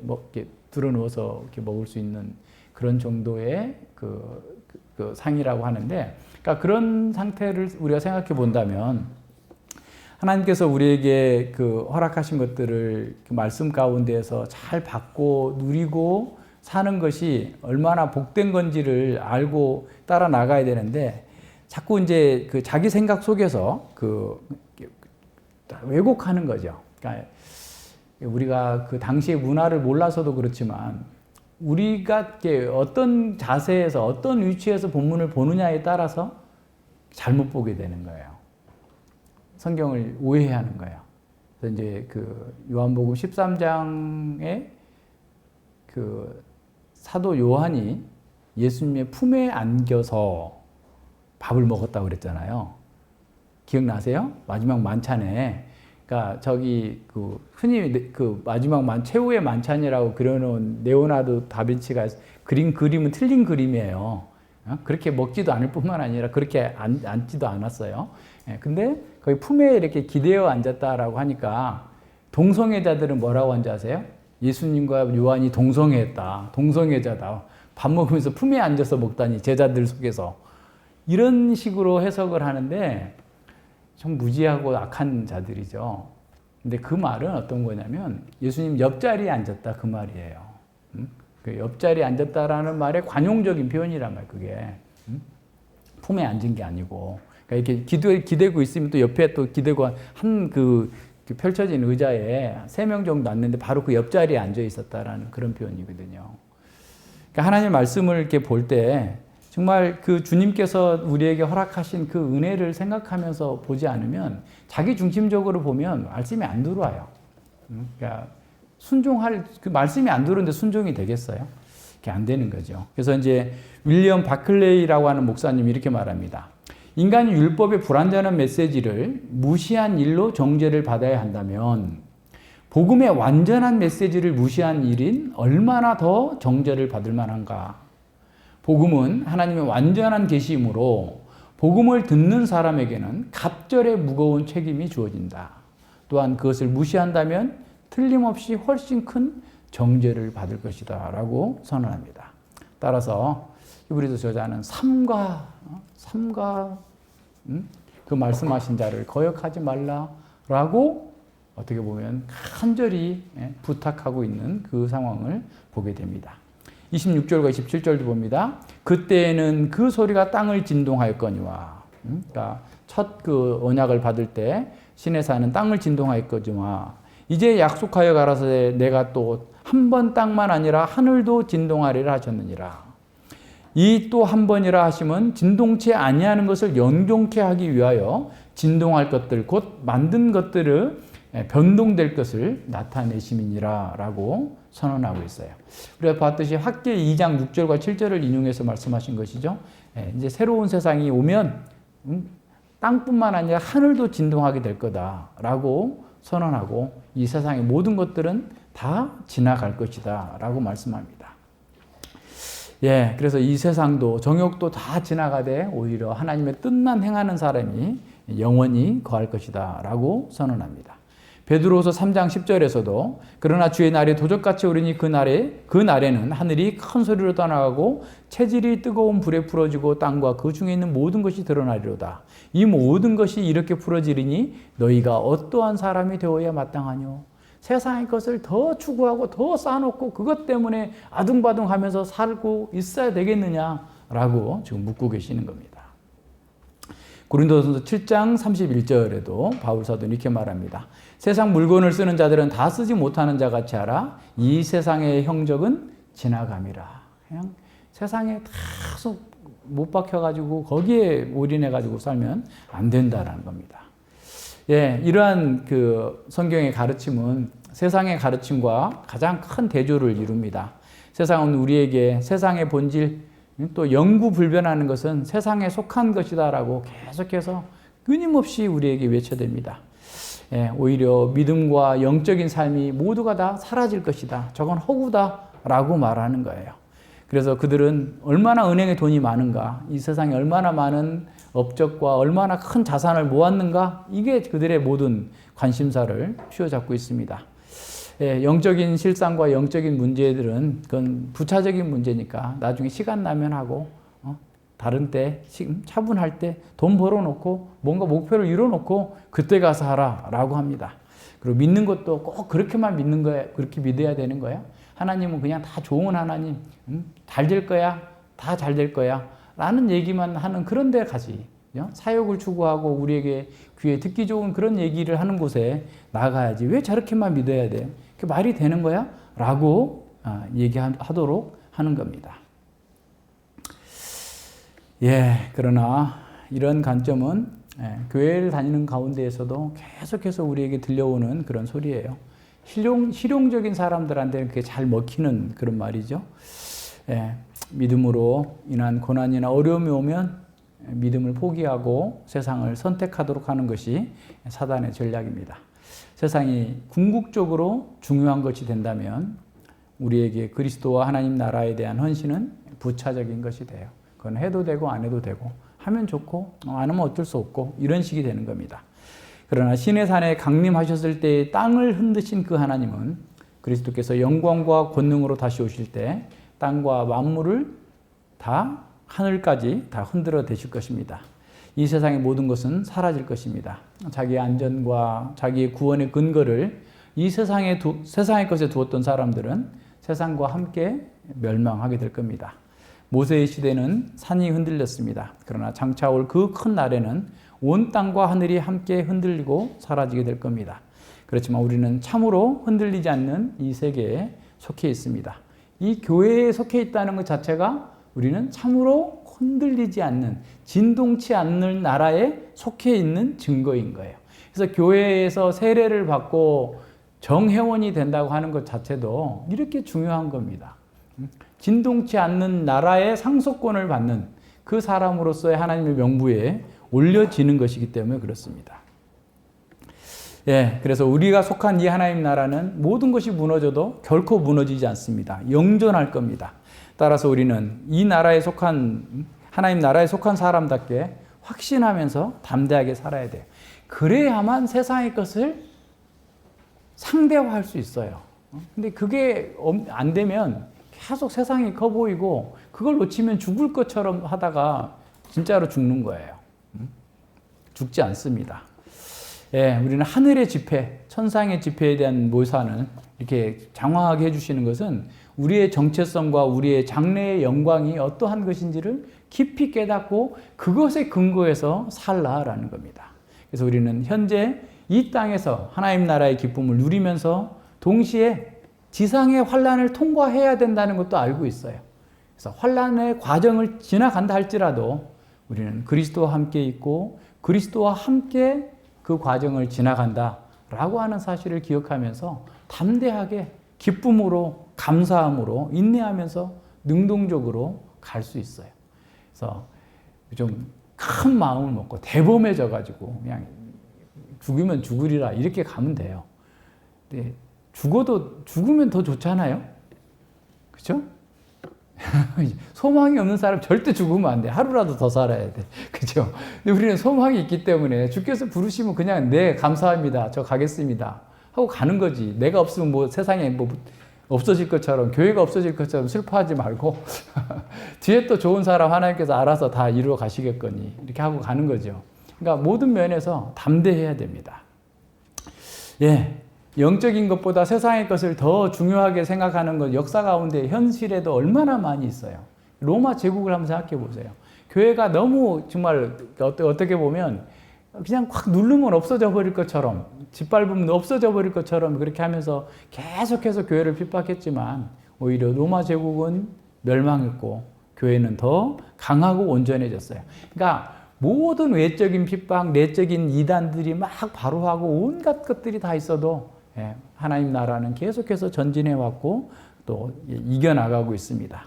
들어 누워서 이렇게 먹을 수 있는 그런 정도의 그 상이라고 하는데, 그러니까 그런 상태를 우리가 생각해 본다면 하나님께서 우리에게 그 허락하신 것들을 그 말씀 가운데에서 잘 받고 누리고 사는 것이 얼마나 복된 건지를 알고 따라 나가야 되는데 자꾸 이제 그 자기 생각 속에서 왜곡하는 거죠. 그러니까 우리가 그 당시의 문화를 몰라서도 그렇지만 우리가 어떤 자세에서 어떤 위치에서 본문을 보느냐에 따라서 잘못 보게 되는 거예요. 성경을 오해하는 거예요. 그래서 이제 그 요한복음 13장에 그 사도 요한이 예수님의 품에 안겨서 밥을 먹었다고 그랬잖아요. 기억나세요? 마지막 만찬에. 그러니까 저기 그 흔히 그 마지막 최후의 만찬이라고 그려놓은 레오나르도 다빈치가 그린 그림은 틀린 그림이에요. 그렇게 먹지도 않을 뿐만 아니라 그렇게 앉지도 않았어요. 근데 거기 품에 이렇게 기대어 앉았다라고 하니까 동성애자들은 뭐라고 한지 아세요? 예수님과 요한이 동성애했다. 동성애자다. 밥 먹으면서 품에 앉아서 먹다니 제자들 속에서. 이런 식으로 해석을 하는데 좀 무지하고 악한 자들이죠. 근데 그 말은 어떤 거냐면 예수님 옆자리에 앉았다 그 말이에요. 그 옆자리에 앉았다라는 말의 관용적인 표현이란 말이에요. 그게 품에 앉은 게 아니고 그러니까 이렇게 기대고 있으면 또 옆에 또 기대고 한 펼쳐진 의자에 3명 정도 앉는데 바로 그 옆자리에 앉아 있었다라는 그런 표현이거든요. 그러니까 하나님의 말씀을 이렇게 볼 때 정말 그 주님께서 우리에게 허락하신 그 은혜를 생각하면서 보지 않으면 자기 중심적으로 보면 말씀이 안 들어와요. 그러니까 그 말씀이 안 들어오는데 순종이 되겠어요? 그게 안 되는 거죠. 그래서 이제 윌리엄 바클레이라고 하는 목사님이 이렇게 말합니다. 인간이 율법의 불완전한 메시지를 무시한 일로 정죄를 받아야 한다면 복음의 완전한 메시지를 무시한 일인 얼마나 더 정죄를 받을 만한가? 복음은 하나님의 완전한 계시이므로 복음을 듣는 사람에게는 갑절의 무거운 책임이 주어진다. 또한 그것을 무시한다면 틀림없이 훨씬 큰 정죄를 받을 것이다 라고 선언합니다. 따라서 히브리서 저자는 삼가 그 말씀하신 자를 거역하지 말라라고 어떻게 보면 간절히 부탁하고 있는 그 상황을 보게 됩니다. 26절과 27절도 봅니다. 그때에는 그 소리가 땅을 진동하였거니와, 그러니까 첫 그 언약을 받을 때 시내산은 땅을 진동하였거니와 이제 약속하여 가라사대 내가 또 한 번 땅만 아니라 하늘도 진동하리라 하셨느니라. 이 또 한 번이라 하심은 진동치 아니하는 것을 영존케 하기 위하여 진동할 것들 곧 만든 것들을 변동될 것을 나타내심이니라 라고 선언하고 있어요. 우리가 봤듯이 학계 2장 6절과 7절을 인용해서 말씀하신 것이죠. 이제 새로운 세상이 오면 땅뿐만 아니라 하늘도 진동하게 될 거다라고 선언하고 이 세상의 모든 것들은 다 지나갈 것이다 라고 말씀합니다. 그래서 이 세상도 정욕도 다 지나가되 오히려 하나님의 뜻만 행하는 사람이 영원히 거할 것이다 라고 선언합니다. 베드로후서 3장 10절에서도 그러나 주의 날이 도적같이 오리니 그 날에는 하늘이 큰 소리로 떠나가고 체질이 뜨거운 불에 풀어지고 땅과 그 중에 있는 모든 것이 드러나리로다. 이 모든 것이 이렇게 풀어지리니 너희가 어떠한 사람이 되어야 마땅하뇨. 세상의 것을 더 추구하고 더 쌓아놓고 그것 때문에 아둥바둥하면서 살고 있어야 되겠느냐라고 지금 묻고 계시는 겁니다. 고린도전서 7장 31절에도 바울 사도는 이렇게 말합니다. 세상 물건을 쓰는 자들은 다 쓰지 못하는 자 같이 하라. 이 세상의 형적은 지나감이라. 그냥 세상에 계속 못 박혀가지고 거기에 올인해가지고 살면 안 된다라는 겁니다. 이러한 그 성경의 가르침은 세상의 가르침과 가장 큰 대조를 이룹니다. 세상은 우리에게 세상의 본질, 또 영구불변하는 것은 세상에 속한 것이다라고 계속해서 끊임없이 우리에게 외쳐댑니다. 오히려 믿음과 영적인 삶이 모두가 다 사라질 것이다. 저건 허구다라고 말하는 거예요. 그래서 그들은 얼마나 은행에 돈이 많은가, 이 세상에 얼마나 많은 업적과 얼마나 큰 자산을 모았는가, 이게 그들의 모든 관심사를 휘어잡고 있습니다. 영적인 실상과 영적인 문제들은 그건 부차적인 문제니까 나중에 시간 나면 하고 다른 때 차분할 때 돈 벌어놓고 뭔가 목표를 이뤄놓고 그때 가서 하라라고 합니다. 그리고 믿는 것도 꼭 그렇게만 믿는 거야, 그렇게 믿어야 되는 거야. 하나님은 그냥 다 좋은 하나님, 잘 될 거야, 다 잘 될 거야 라는 얘기만 하는 그런 데 가지. 사욕을 추구하고 우리에게 귀에 듣기 좋은 그런 얘기를 하는 곳에 나가야지. 왜 저렇게만 믿어야 돼? 그게 말이 되는 거야? 라고 얘기하도록 하는 겁니다. 그러나 이런 관점은 교회를 다니는 가운데에서도 계속해서 우리에게 들려오는 그런 소리예요. 실용적인 사람들한테는 그게 잘 먹히는 그런 말이죠. 믿음으로 인한 고난이나 어려움이 오면 믿음을 포기하고 세상을 선택하도록 하는 것이 사단의 전략입니다. 세상이 궁극적으로 중요한 것이 된다면 우리에게 그리스도와 하나님 나라에 대한 헌신은 부차적인 것이 돼요. 그건 해도 되고 안 해도 되고 하면 좋고 안 하면 어쩔 수 없고 이런 식이 되는 겁니다. 그러나 시내산에 강림하셨을 때 땅을 흔드신 그 하나님은 그리스도께서 영광과 권능으로 다시 오실 때 땅과 만물을 다 하늘까지 다 흔들어 대실 것입니다. 이 세상의 모든 것은 사라질 것입니다. 자기의 안전과 자기의 구원의 근거를 이 세상의 것에 두었던 사람들은 세상과 함께 멸망하게 될 겁니다. 모세의 시대는 산이 흔들렸습니다. 그러나 장차 올 그 큰 날에는 온 땅과 하늘이 함께 흔들리고 사라지게 될 겁니다. 그렇지만 우리는 참으로 흔들리지 않는 이 세계에 속해 있습니다. 이 교회에 속해 있다는 것 자체가 우리는 참으로 흔들리지 않는, 진동치 않는 나라에 속해 있는 증거인 거예요. 그래서 교회에서 세례를 받고 정회원이 된다고 하는 것 자체도 이렇게 중요한 겁니다. 진동치 않는 나라의 상속권을 받는 그 사람으로서의 하나님의 명부에 올려지는 것이기 때문에 그렇습니다. 그래서 우리가 속한 이 하나님 나라는 모든 것이 무너져도 결코 무너지지 않습니다. 영존할 겁니다. 따라서 우리는 이 나라에 속한, 하나님 나라에 속한 사람답게 확신하면서 담대하게 살아야 돼요. 그래야만 세상의 것을 상대화할 수 있어요. 근데 그게 안 되면 계속 세상이 커 보이고 그걸 놓치면 죽을 것처럼 하다가 진짜로 죽는 거예요. 죽지 않습니다. 예, 우리는 하늘의 지폐, 천상의 지폐에 대한 묘사는 이렇게 장황하게 해주시는 것은 우리의 정체성과 우리의 장래의 영광이 어떠한 것인지를 깊이 깨닫고 그것에 근거해서 살라라는 겁니다. 그래서 우리는 현재 이 땅에서 하나님 나라의 기쁨을 누리면서 동시에 지상의 환란을 통과해야 된다는 것도 알고 있어요. 그래서 환란의 과정을 지나간다 할지라도 우리는 그리스도와 함께 있고 그리스도와 함께 그 과정을 지나간다라고 하는 사실을 기억하면서 담대하게 기쁨으로 감사함으로 인내하면서 능동적으로 갈 수 있어요. 그래서 좀 큰 마음을 먹고 대범해져 가지고 그냥 죽으면 죽으리라 이렇게 가면 돼요. 근데 죽으면 더 좋잖아요. 그렇죠? 소망이 없는 사람 절대 죽으면 안 돼. 하루라도 더 살아야 돼. 그죠? 근데 우리는 소망이 있기 때문에 주께서 부르시면 그냥 네, 감사합니다. 저 가겠습니다. 하고 가는 거지. 내가 없으면 뭐 세상에 뭐 없어질 것처럼, 교회가 없어질 것처럼 슬퍼하지 말고 뒤에 또 좋은 사람 하나님께서 알아서 다 이루어 가시겠거니 이렇게 하고 가는 거죠. 그러니까 모든 면에서 담대해야 됩니다. 예. 영적인 것보다 세상의 것을 더 중요하게 생각하는 것 역사 가운데 현실에도 얼마나 많이 있어요. 로마 제국을 한번 생각해 보세요. 교회가 너무 정말 어떻게 보면 그냥 확 누르면 없어져 버릴 것처럼 짓밟으면 없어져 버릴 것처럼 그렇게 하면서 계속해서 교회를 핍박했지만 오히려 로마 제국은 멸망했고 교회는 더 강하고 온전해졌어요. 그러니까 모든 외적인 핍박, 내적인 이단들이 막 바로하고 온갖 것들이 다 있어도 하나님 나라는 계속해서 전진해 왔고 또 이겨나가고 있습니다.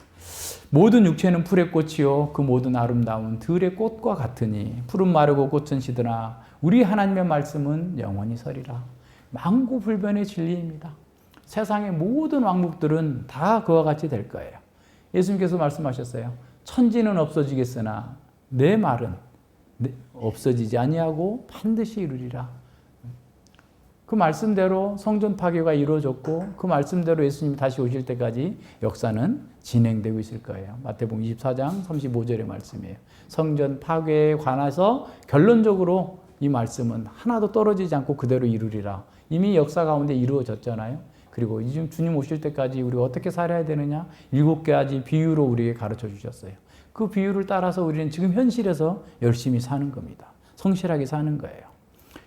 모든 육체는 풀의 꽃이요 그 모든 아름다움은 들의 꽃과 같으니 푸른 마르고 꽃은 시드나 우리 하나님의 말씀은 영원히 서리라. 만구불변의 진리입니다. 세상의 모든 왕국들은 다 그와 같이 될 거예요. 예수님께서 말씀하셨어요. 천지는 없어지겠으나 내 말은 없어지지 아니하고 반드시 이루리라. 그 말씀대로 성전 파괴가 이루어졌고 그 말씀대로 예수님이 다시 오실 때까지 역사는 진행되고 있을 거예요. 마태복음 24장 35절의 말씀이에요. 성전 파괴에 관해서 결론적으로 이 말씀은 하나도 떨어지지 않고 그대로 이루리라. 이미 역사 가운데 이루어졌잖아요. 그리고 이제 주님 오실 때까지 우리가 어떻게 살아야 되느냐 7가지 비유로 우리에게 가르쳐 주셨어요. 그 비유를 따라서 우리는 지금 현실에서 열심히 사는 겁니다. 성실하게 사는 거예요.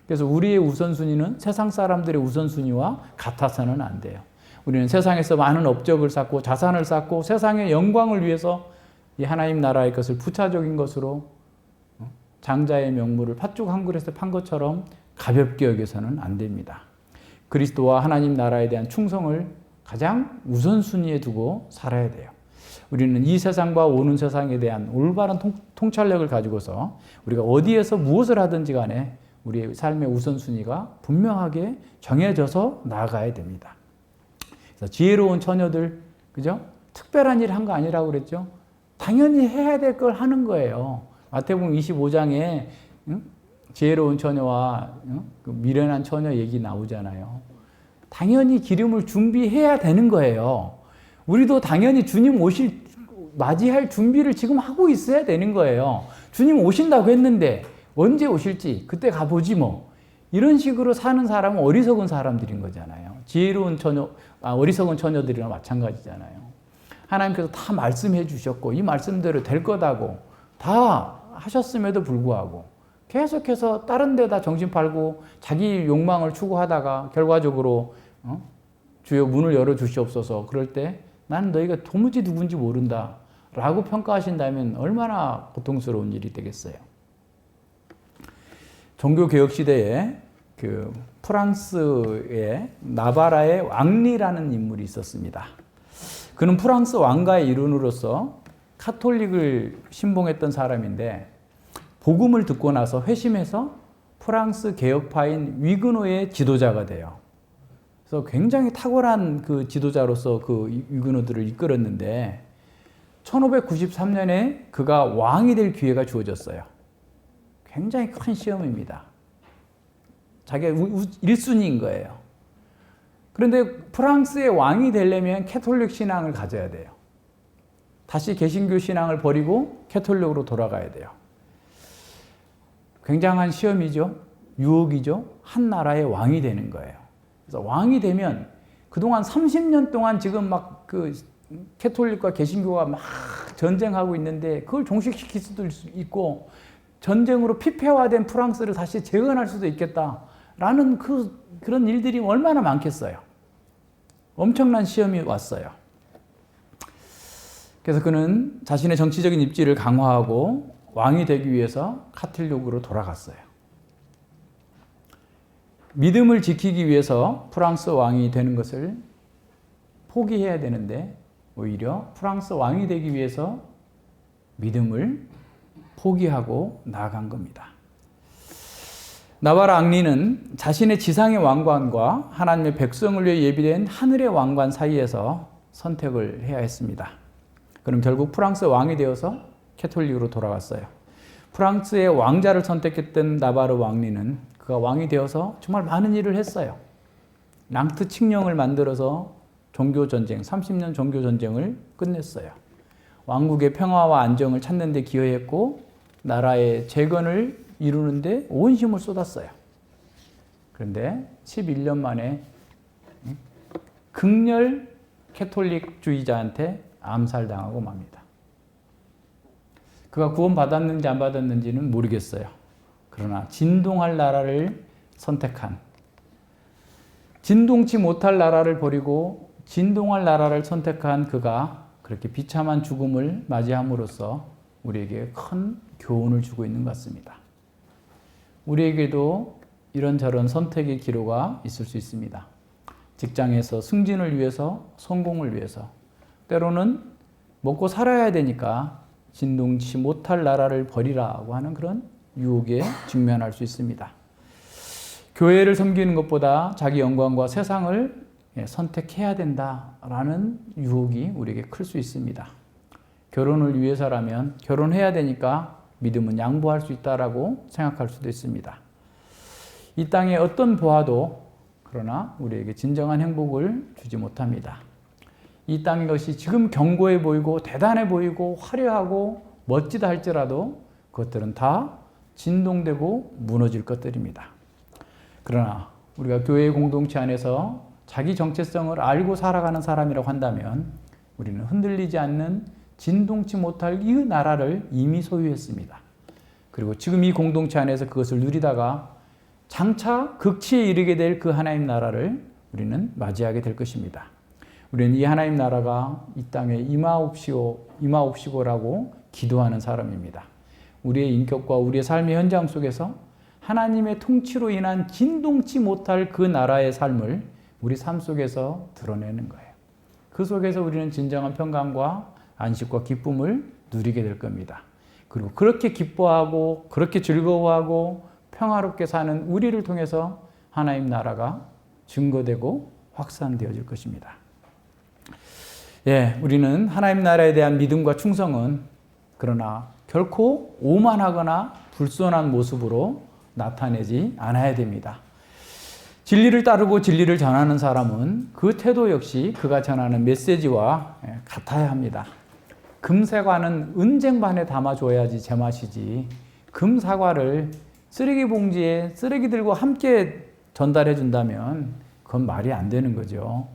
그래서 우리의 우선순위는 세상 사람들의 우선순위와 같아서는 안 돼요. 우리는 세상에서 많은 업적을 쌓고 자산을 쌓고 세상의 영광을 위해서 이 하나님 나라의 것을 부차적인 것으로 장자의 명물을 팥죽 한 그릇에 판 것처럼 가볍게 여겨서는 안 됩니다. 그리스도와 하나님 나라에 대한 충성을 가장 우선순위에 두고 살아야 돼요. 우리는 이 세상과 오는 세상에 대한 올바른 통찰력을 가지고서 우리가 어디에서 무엇을 하든지 간에 우리의 삶의 우선순위가 분명하게 정해져서 나아가야 됩니다. 그래서 지혜로운 처녀들, 그죠? 특별한 일 한 거 아니라고 그랬죠? 당연히 해야 될 걸 하는 거예요. 마태복음 25장에 지혜로운 처녀와 그 미련한 처녀 얘기 나오잖아요. 당연히 기름을 준비해야 되는 거예요. 우리도 당연히 주님 맞이할 준비를 지금 하고 있어야 되는 거예요. 주님 오신다고 했는데 언제 오실지 그때 가보지 뭐. 이런 식으로 사는 사람은 어리석은 사람들인 거잖아요. 어리석은 처녀들이랑 마찬가지잖아요. 하나님께서 다 말씀해 주셨고 이 말씀대로 될 거다고 다 하셨음에도 불구하고 계속해서 다른 데다 정신 팔고 자기 욕망을 추구하다가 결과적으로 주여 문을 열어주시옵소서 그럴 때 나는 너희가 도무지 누군지 모른다 라고 평가하신다면 얼마나 고통스러운 일이 되겠어요. 종교개혁 시대에 그 프랑스의 나바라의 왕리라는 인물이 있었습니다. 그는 프랑스 왕가의 일원으로서 카톨릭을 신봉했던 사람인데 복음을 듣고 나서 회심해서 프랑스 개혁파인 위그노의 지도자가 돼요. 그래서 굉장히 탁월한 그 지도자로서 그 위그노들을 이끌었는데 1593년에 그가 왕이 될 기회가 주어졌어요. 굉장히 큰 시험입니다. 자기가 1순위인 거예요. 그런데 프랑스의 왕이 되려면 캐톨릭 신앙을 가져야 돼요. 다시 개신교 신앙을 버리고 캐톨릭으로 돌아가야 돼요. 굉장한 시험이죠. 유혹이죠. 한 나라의 왕이 되는 거예요. 그래서 왕이 되면 그동안 30년 동안 지금 막 그 캐톨릭과 개신교가 막 전쟁하고 있는데 그걸 종식시킬 수도 있고 전쟁으로 피폐화된 프랑스를 다시 재건할 수도 있겠다라는 그런 일들이 얼마나 많겠어요. 엄청난 시험이 왔어요. 그래서 그는 자신의 정치적인 입지를 강화하고 왕이 되기 위해서 카탈루그로 돌아갔어요. 믿음을 지키기 위해서 프랑스 왕이 되는 것을 포기해야 되는데 오히려 프랑스 왕이 되기 위해서 믿음을 포기하고 나아간 겁니다. 나바라 앙리는 자신의 지상의 왕관과 하나님의 백성을 위해 예비된 하늘의 왕관 사이에서 선택을 해야 했습니다. 그럼 결국 프랑스 왕이 되어서 캐톨릭으로 돌아갔어요. 프랑스의 왕자를 선택했던 나바르 왕리는 그가 왕이 되어서 정말 많은 일을 했어요. 랑트 칙령을 만들어서 종교전쟁, 30년 종교전쟁을 끝냈어요. 왕국의 평화와 안정을 찾는 데 기여했고 나라의 재건을 이루는데 온 힘을 쏟았어요. 그런데 11년 만에 극렬 캐톨릭주의자한테 암살당하고 맙니다. 그가 구원받았는지 안 받았는지는 모르겠어요. 그러나 진동할 나라를 선택한, 진동치 못할 나라를 버리고 진동할 나라를 선택한 그가 그렇게 비참한 죽음을 맞이함으로써 우리에게 큰 교훈을 주고 있는 것 같습니다. 우리에게도 이런저런 선택의 기로가 있을 수 있습니다. 직장에서 승진을 위해서, 성공을 위해서, 때로는 먹고 살아야 되니까 진동치 못할 나라를 버리라고 하는 그런 유혹에 직면할 수 있습니다. 교회를 섬기는 것보다 자기 영광과 세상을 선택해야 된다라는 유혹이 우리에게 클 수 있습니다. 결혼을 위해서라면 결혼해야 되니까 믿음은 양보할 수 있다라고 생각할 수도 있습니다. 이 땅의 어떤 보아도 그러나 우리에게 진정한 행복을 주지 못합니다. 이 땅의 것이 지금 견고해 보이고 대단해 보이고 화려하고 멋지다 할지라도 그것들은 다 진동되고 무너질 것들입니다. 그러나 우리가 교회 공동체 안에서 자기 정체성을 알고 살아가는 사람이라고 한다면 우리는 흔들리지 않는 진동치 못할 이 나라를 이미 소유했습니다. 그리고 지금 이 공동체 안에서 그것을 누리다가 장차 극치에 이르게 될 그 하나님 나라를 우리는 맞이하게 될 것입니다. 우리는 이 하나님 나라가 이 땅에 임하옵시고라고 기도하는 사람입니다. 우리의 인격과 우리의 삶의 현장 속에서 하나님의 통치로 인한 진동치 못할 그 나라의 삶을 우리 삶 속에서 드러내는 거예요. 그 속에서 우리는 진정한 평강과 안식과 기쁨을 누리게 될 겁니다. 그리고 그렇게 기뻐하고 그렇게 즐거워하고 평화롭게 사는 우리를 통해서 하나님 나라가 증거되고 확산되어질 것입니다. 우리는 하나님 나라에 대한 믿음과 충성은 그러나 결코 오만하거나 불손한 모습으로 나타내지 않아야 됩니다. 진리를 따르고 진리를 전하는 사람은 그 태도 역시 그가 전하는 메시지와 같아야 합니다. 금사과는 은쟁반에 담아줘야지 제맛이지 금사과를 쓰레기 봉지에 쓰레기들과 함께 전달해 준다면 그건 말이 안 되는 거죠.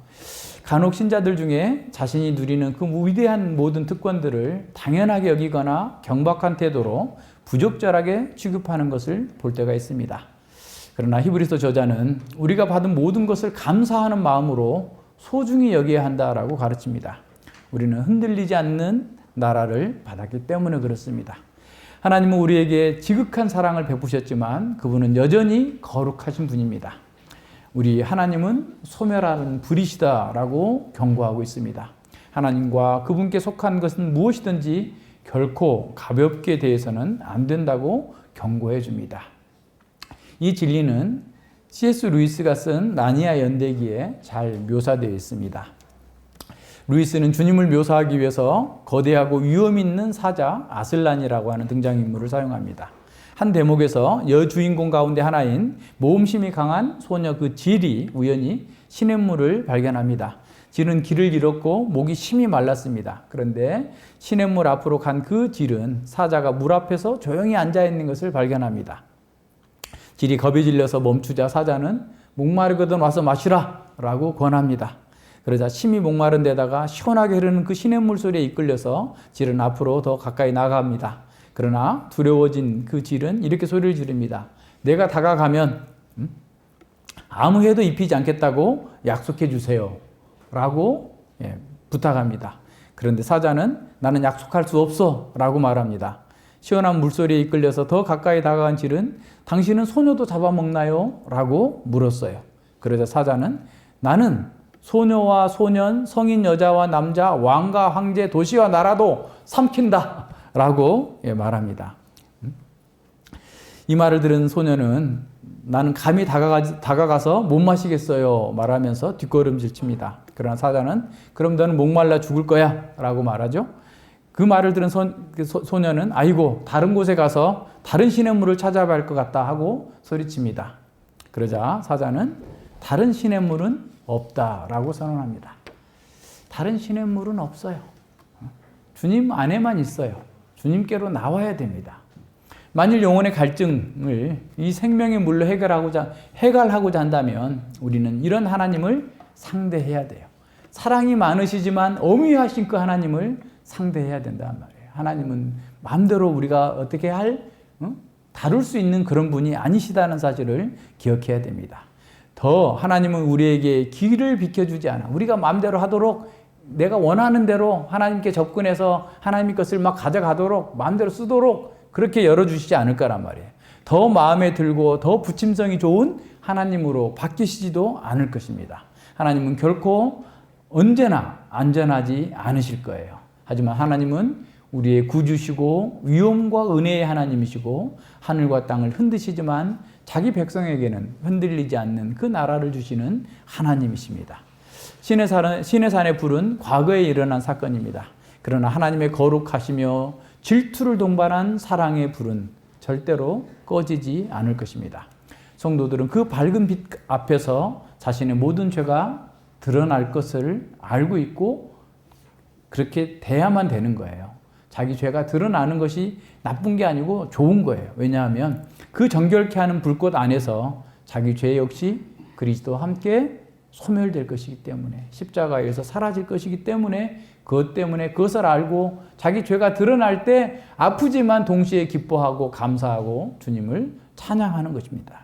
간혹 신자들 중에 자신이 누리는 그 위대한 모든 특권들을 당연하게 여기거나 경박한 태도로 부적절하게 취급하는 것을 볼 때가 있습니다. 그러나 히브리서 저자는 우리가 받은 모든 것을 감사하는 마음으로 소중히 여겨야 한다라고 가르칩니다. 우리는 흔들리지 않는 나라를 받았기 때문에 그렇습니다. 하나님은 우리에게 지극한 사랑을 베푸셨지만 그분은 여전히 거룩하신 분입니다. 우리 하나님은 소멸하는 불이시다라고 경고하고 있습니다. 하나님과 그분께 속한 것은 무엇이든지 결코 가볍게 대해서는 안 된다고 경고해 줍니다. 이 진리는 C.S. 루이스가 쓴 나니아 연대기에 잘 묘사되어 있습니다. 루이스는 주님을 묘사하기 위해서 거대하고 위험 있는 사자 아슬란이라고 하는 등장인물을 사용합니다. 한 대목에서 여주인공 가운데 하나인 모험심이 강한 소녀 그 질이 우연히 시냇물을 발견합니다. 질은 길을 잃었고 목이 심히 말랐습니다. 그런데 시냇물 앞으로 간 그 질은 사자가 물 앞에서 조용히 앉아 있는 것을 발견합니다. 질이 겁이 질려서 멈추자 사자는 목마르거든 와서 마시라 라고 권합니다. 그러자 심히 목마른 데다가 시원하게 흐르는 그 시냇물 소리에 이끌려서 질은 앞으로 더 가까이 나아갑니다. 그러나 두려워진 그 질은 이렇게 소리를 지릅니다. 내가 다가가면 아무 해도 입히지 않겠다고 약속해 주세요 라고 부탁합니다. 그런데 사자는 나는 약속할 수 없어 라고 말합니다. 시원한 물소리에 이끌려서 더 가까이 다가간 질은 당신은 소녀도 잡아먹나요? 라고 물었어요. 그러자 사자는 나는 소녀와 소년, 성인 여자와 남자, 왕과 황제, 도시와 나라도 삼킨다 라고 말합니다. 이 말을 들은 소녀는 나는 감히 다가가서 못 마시겠어요 말하면서 뒷걸음질 칩니다. 그러나 사자는 그럼 너는 목말라 죽을 거야 라고 말하죠. 그 말을 들은 소녀는 아이고 다른 곳에 가서 다른 시냇물을 찾아봐야 할 것 같다 하고 소리칩니다. 그러자 사자는 다른 시냇물은 없다라고 선언합니다. 다른 시냇물은 없어요. 주님 안에만 있어요. 주님께로 나와야 됩니다. 만일 영혼의 갈증을 이 생명의 물로 해결하고자 한다면 우리는 이런 하나님을 상대해야 돼요. 사랑이 많으시지만 엄위하신 그 하나님을 상대해야 된단 말이에요. 하나님은 마음대로 우리가 어떻게 다룰 수 있는 그런 분이 아니시다는 사실을 기억해야 됩니다. 더 하나님은 우리에게 길을 비켜주지 않아. 우리가 마음대로 하도록 내가 원하는 대로 하나님께 접근해서 하나님의 것을 막 가져가도록 마음대로 쓰도록 그렇게 열어주시지 않을 거란 말이에요. 더 마음에 들고 더 부침성이 좋은 하나님으로 바뀌시지도 않을 것입니다. 하나님은 결코 언제나 안전하지 않으실 거예요. 하지만 하나님은 우리의 구주시고 위엄과 은혜의 하나님이시고 하늘과 땅을 흔드시지만 자기 백성에게는 흔들리지 않는 그 나라를 주시는 하나님이십니다. 신의 산의 불은 과거에 일어난 사건입니다. 그러나 하나님의 거룩하시며 질투를 동반한 사랑의 불은 절대로 꺼지지 않을 것입니다. 성도들은 그 밝은 빛 앞에서 자신의 모든 죄가 드러날 것을 알고 있고 그렇게 돼야만 되는 거예요. 자기 죄가 드러나는 것이 나쁜 게 아니고 좋은 거예요. 왜냐하면 그 정결케 하는 불꽃 안에서 자기 죄 역시 그리스도와 함께 소멸될 것이기 때문에 십자가에서 사라질 것이기 때문에 그것 때문에 그것을 알고 자기 죄가 드러날 때 아프지만 동시에 기뻐하고 감사하고 주님을 찬양하는 것입니다.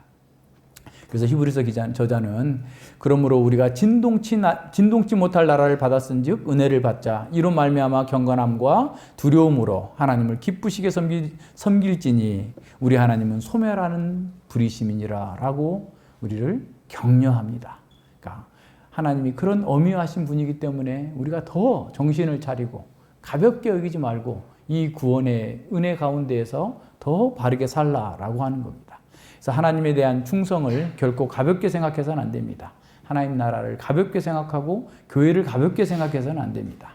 그래서 히브리서 저자는 그러므로 우리가 진동치 못할 나라를 받았은즉 은혜를 받자 이로 말미암아 경건함과 두려움으로 하나님을 기쁘시게 섬길지니 우리 하나님은 소멸하는 불이심이니라 라고 우리를 격려합니다. 그러니까 하나님이 그런 엄위하신 분이기 때문에 우리가 더 정신을 차리고 가볍게 여기지 말고 이 구원의 은혜 가운데에서 더 바르게 살라라고 하는 겁니다. 그래서 하나님에 대한 충성을 결코 가볍게 생각해서는 안 됩니다. 하나님 나라를 가볍게 생각하고 교회를 가볍게 생각해서는 안 됩니다.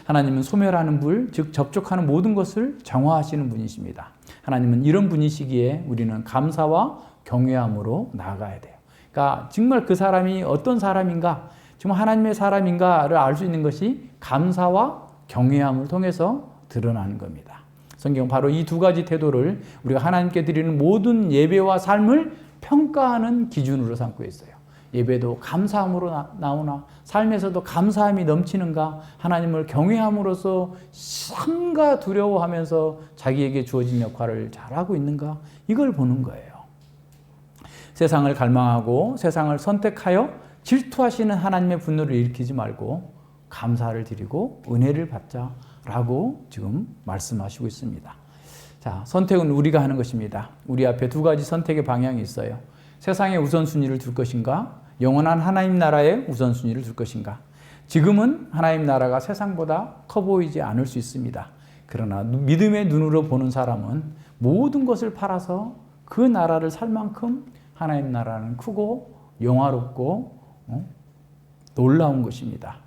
하나님은 소멸하는 불, 즉 접촉하는 모든 것을 정화하시는 분이십니다. 하나님은 이런 분이시기에 우리는 감사와 경외함으로 나아가야 돼요. 그러니까 정말 그 사람이 어떤 사람인가, 정말 하나님의 사람인가를 알 수 있는 것이 감사와 경외함을 통해서 드러나는 겁니다. 성경은 바로 이 두 가지 태도를 우리가 하나님께 드리는 모든 예배와 삶을 평가하는 기준으로 삼고 있어요. 예배도 감사함으로 나오나 삶에서도 감사함이 넘치는가, 하나님을 경외함으로써 삼가 두려워하면서 자기에게 주어진 역할을 잘하고 있는가, 이걸 보는 거예요. 세상을 갈망하고 세상을 선택하여 질투하시는 하나님의 분노를 일으키지 말고 감사를 드리고 은혜를 받자라고 지금 말씀하시고 있습니다. 자, 선택은 우리가 하는 것입니다. 우리 앞에 두 가지 선택의 방향이 있어요. 세상의 우선순위를 둘 것인가, 영원한 하나님 나라의 우선순위를 둘 것인가. 지금은 하나님 나라가 세상보다 커 보이지 않을 수 있습니다. 그러나 믿음의 눈으로 보는 사람은 모든 것을 팔아서 그 나라를 살 만큼 하나님 나라는 크고 영화롭고 놀라운 것입니다.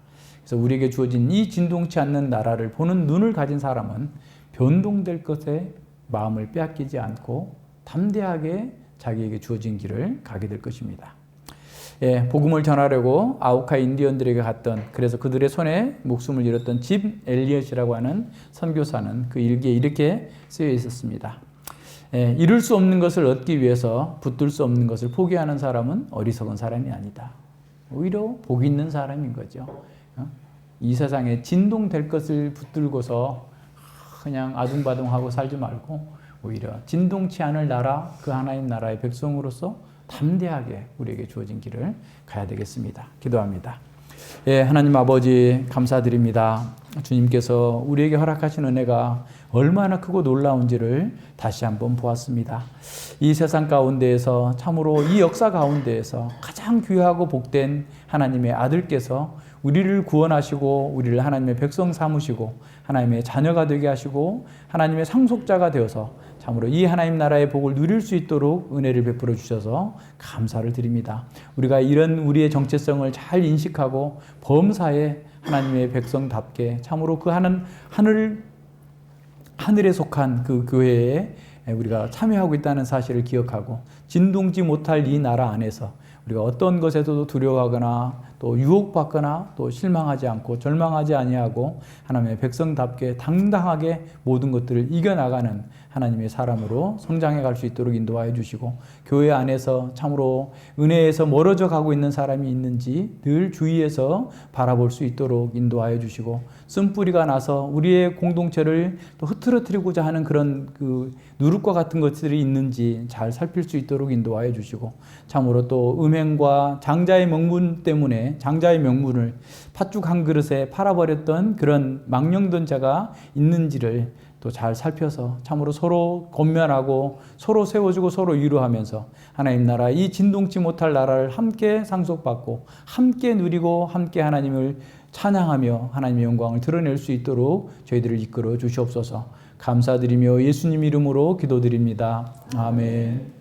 그래서 우리에게 주어진 이 진동치 않는 나라를 보는 눈을 가진 사람은 변동될 것에 마음을 빼앗기지 않고 담대하게 자기에게 주어진 길을 가게 될 것입니다. 예, 복음을 전하려고 아우카 인디언들에게 갔던, 그래서 그들의 손에 목숨을 잃었던 짐 엘리엇이라고 하는 선교사는 그 일기에 이렇게 쓰여 있었습니다. 예, 이룰 수 없는 것을 얻기 위해서 붙들 수 없는 것을 포기하는 사람은 어리석은 사람이 아니다. 오히려 복 있는 사람인 거죠. 이 세상에 진동될 것을 붙들고서 그냥 아둥바둥하고 살지 말고 오히려 진동치 않을 나라, 그 하나님 나라의 백성으로서 담대하게 우리에게 주어진 길을 가야 되겠습니다. 기도합니다. 예, 하나님 아버지 감사드립니다. 주님께서 우리에게 허락하신 은혜가 얼마나 크고 놀라운지를 다시 한번 보았습니다. 이 세상 가운데에서 참으로 이 역사 가운데에서 가장 귀하고 복된 하나님의 아들께서 우리를 구원하시고 우리를 하나님의 백성 삼으시고 하나님의 자녀가 되게 하시고 하나님의 상속자가 되어서 참으로 이 하나님 나라의 복을 누릴 수 있도록 은혜를 베풀어 주셔서 감사를 드립니다. 우리가 이런 우리의 정체성을 잘 인식하고 범사에 하나님의 백성답게 참으로 그 하늘에 속한 그 교회에 우리가 참여하고 있다는 사실을 기억하고 진동지 못할 이 나라 안에서 우리가 어떤 것에서도 두려워하거나 또 유혹받거나 또 실망하지 않고 절망하지 아니하고 하나님의 백성답게 당당하게 모든 것들을 이겨나가는 하나님의 사람으로 성장해 갈 수 있도록 인도하여 주시고, 교회 안에서 참으로 은혜에서 멀어져 가고 있는 사람이 있는지 늘 주위에서 바라볼 수 있도록 인도하여 주시고, 쓴뿌리가 나서 우리의 공동체를 또 흐트러뜨리고자 하는 그런 그 누룩과 같은 것들이 있는지 잘 살필 수 있도록 인도하여 주시고, 참으로 또 음행과 장자의 명분 때문에 장자의 명분을 팥죽 한 그릇에 팔아버렸던 그런 망령된 자가 있는지를 또 잘 살펴서 참으로 서로 권면하고 서로 세워주고 서로 위로하면서 하나님 나라, 이 진동치 못할 나라를 함께 상속받고 함께 누리고 함께 하나님을 찬양하며 하나님의 영광을 드러낼 수 있도록 저희들을 이끌어 주시옵소서. 감사드리며 예수님 이름으로 기도드립니다. 아멘.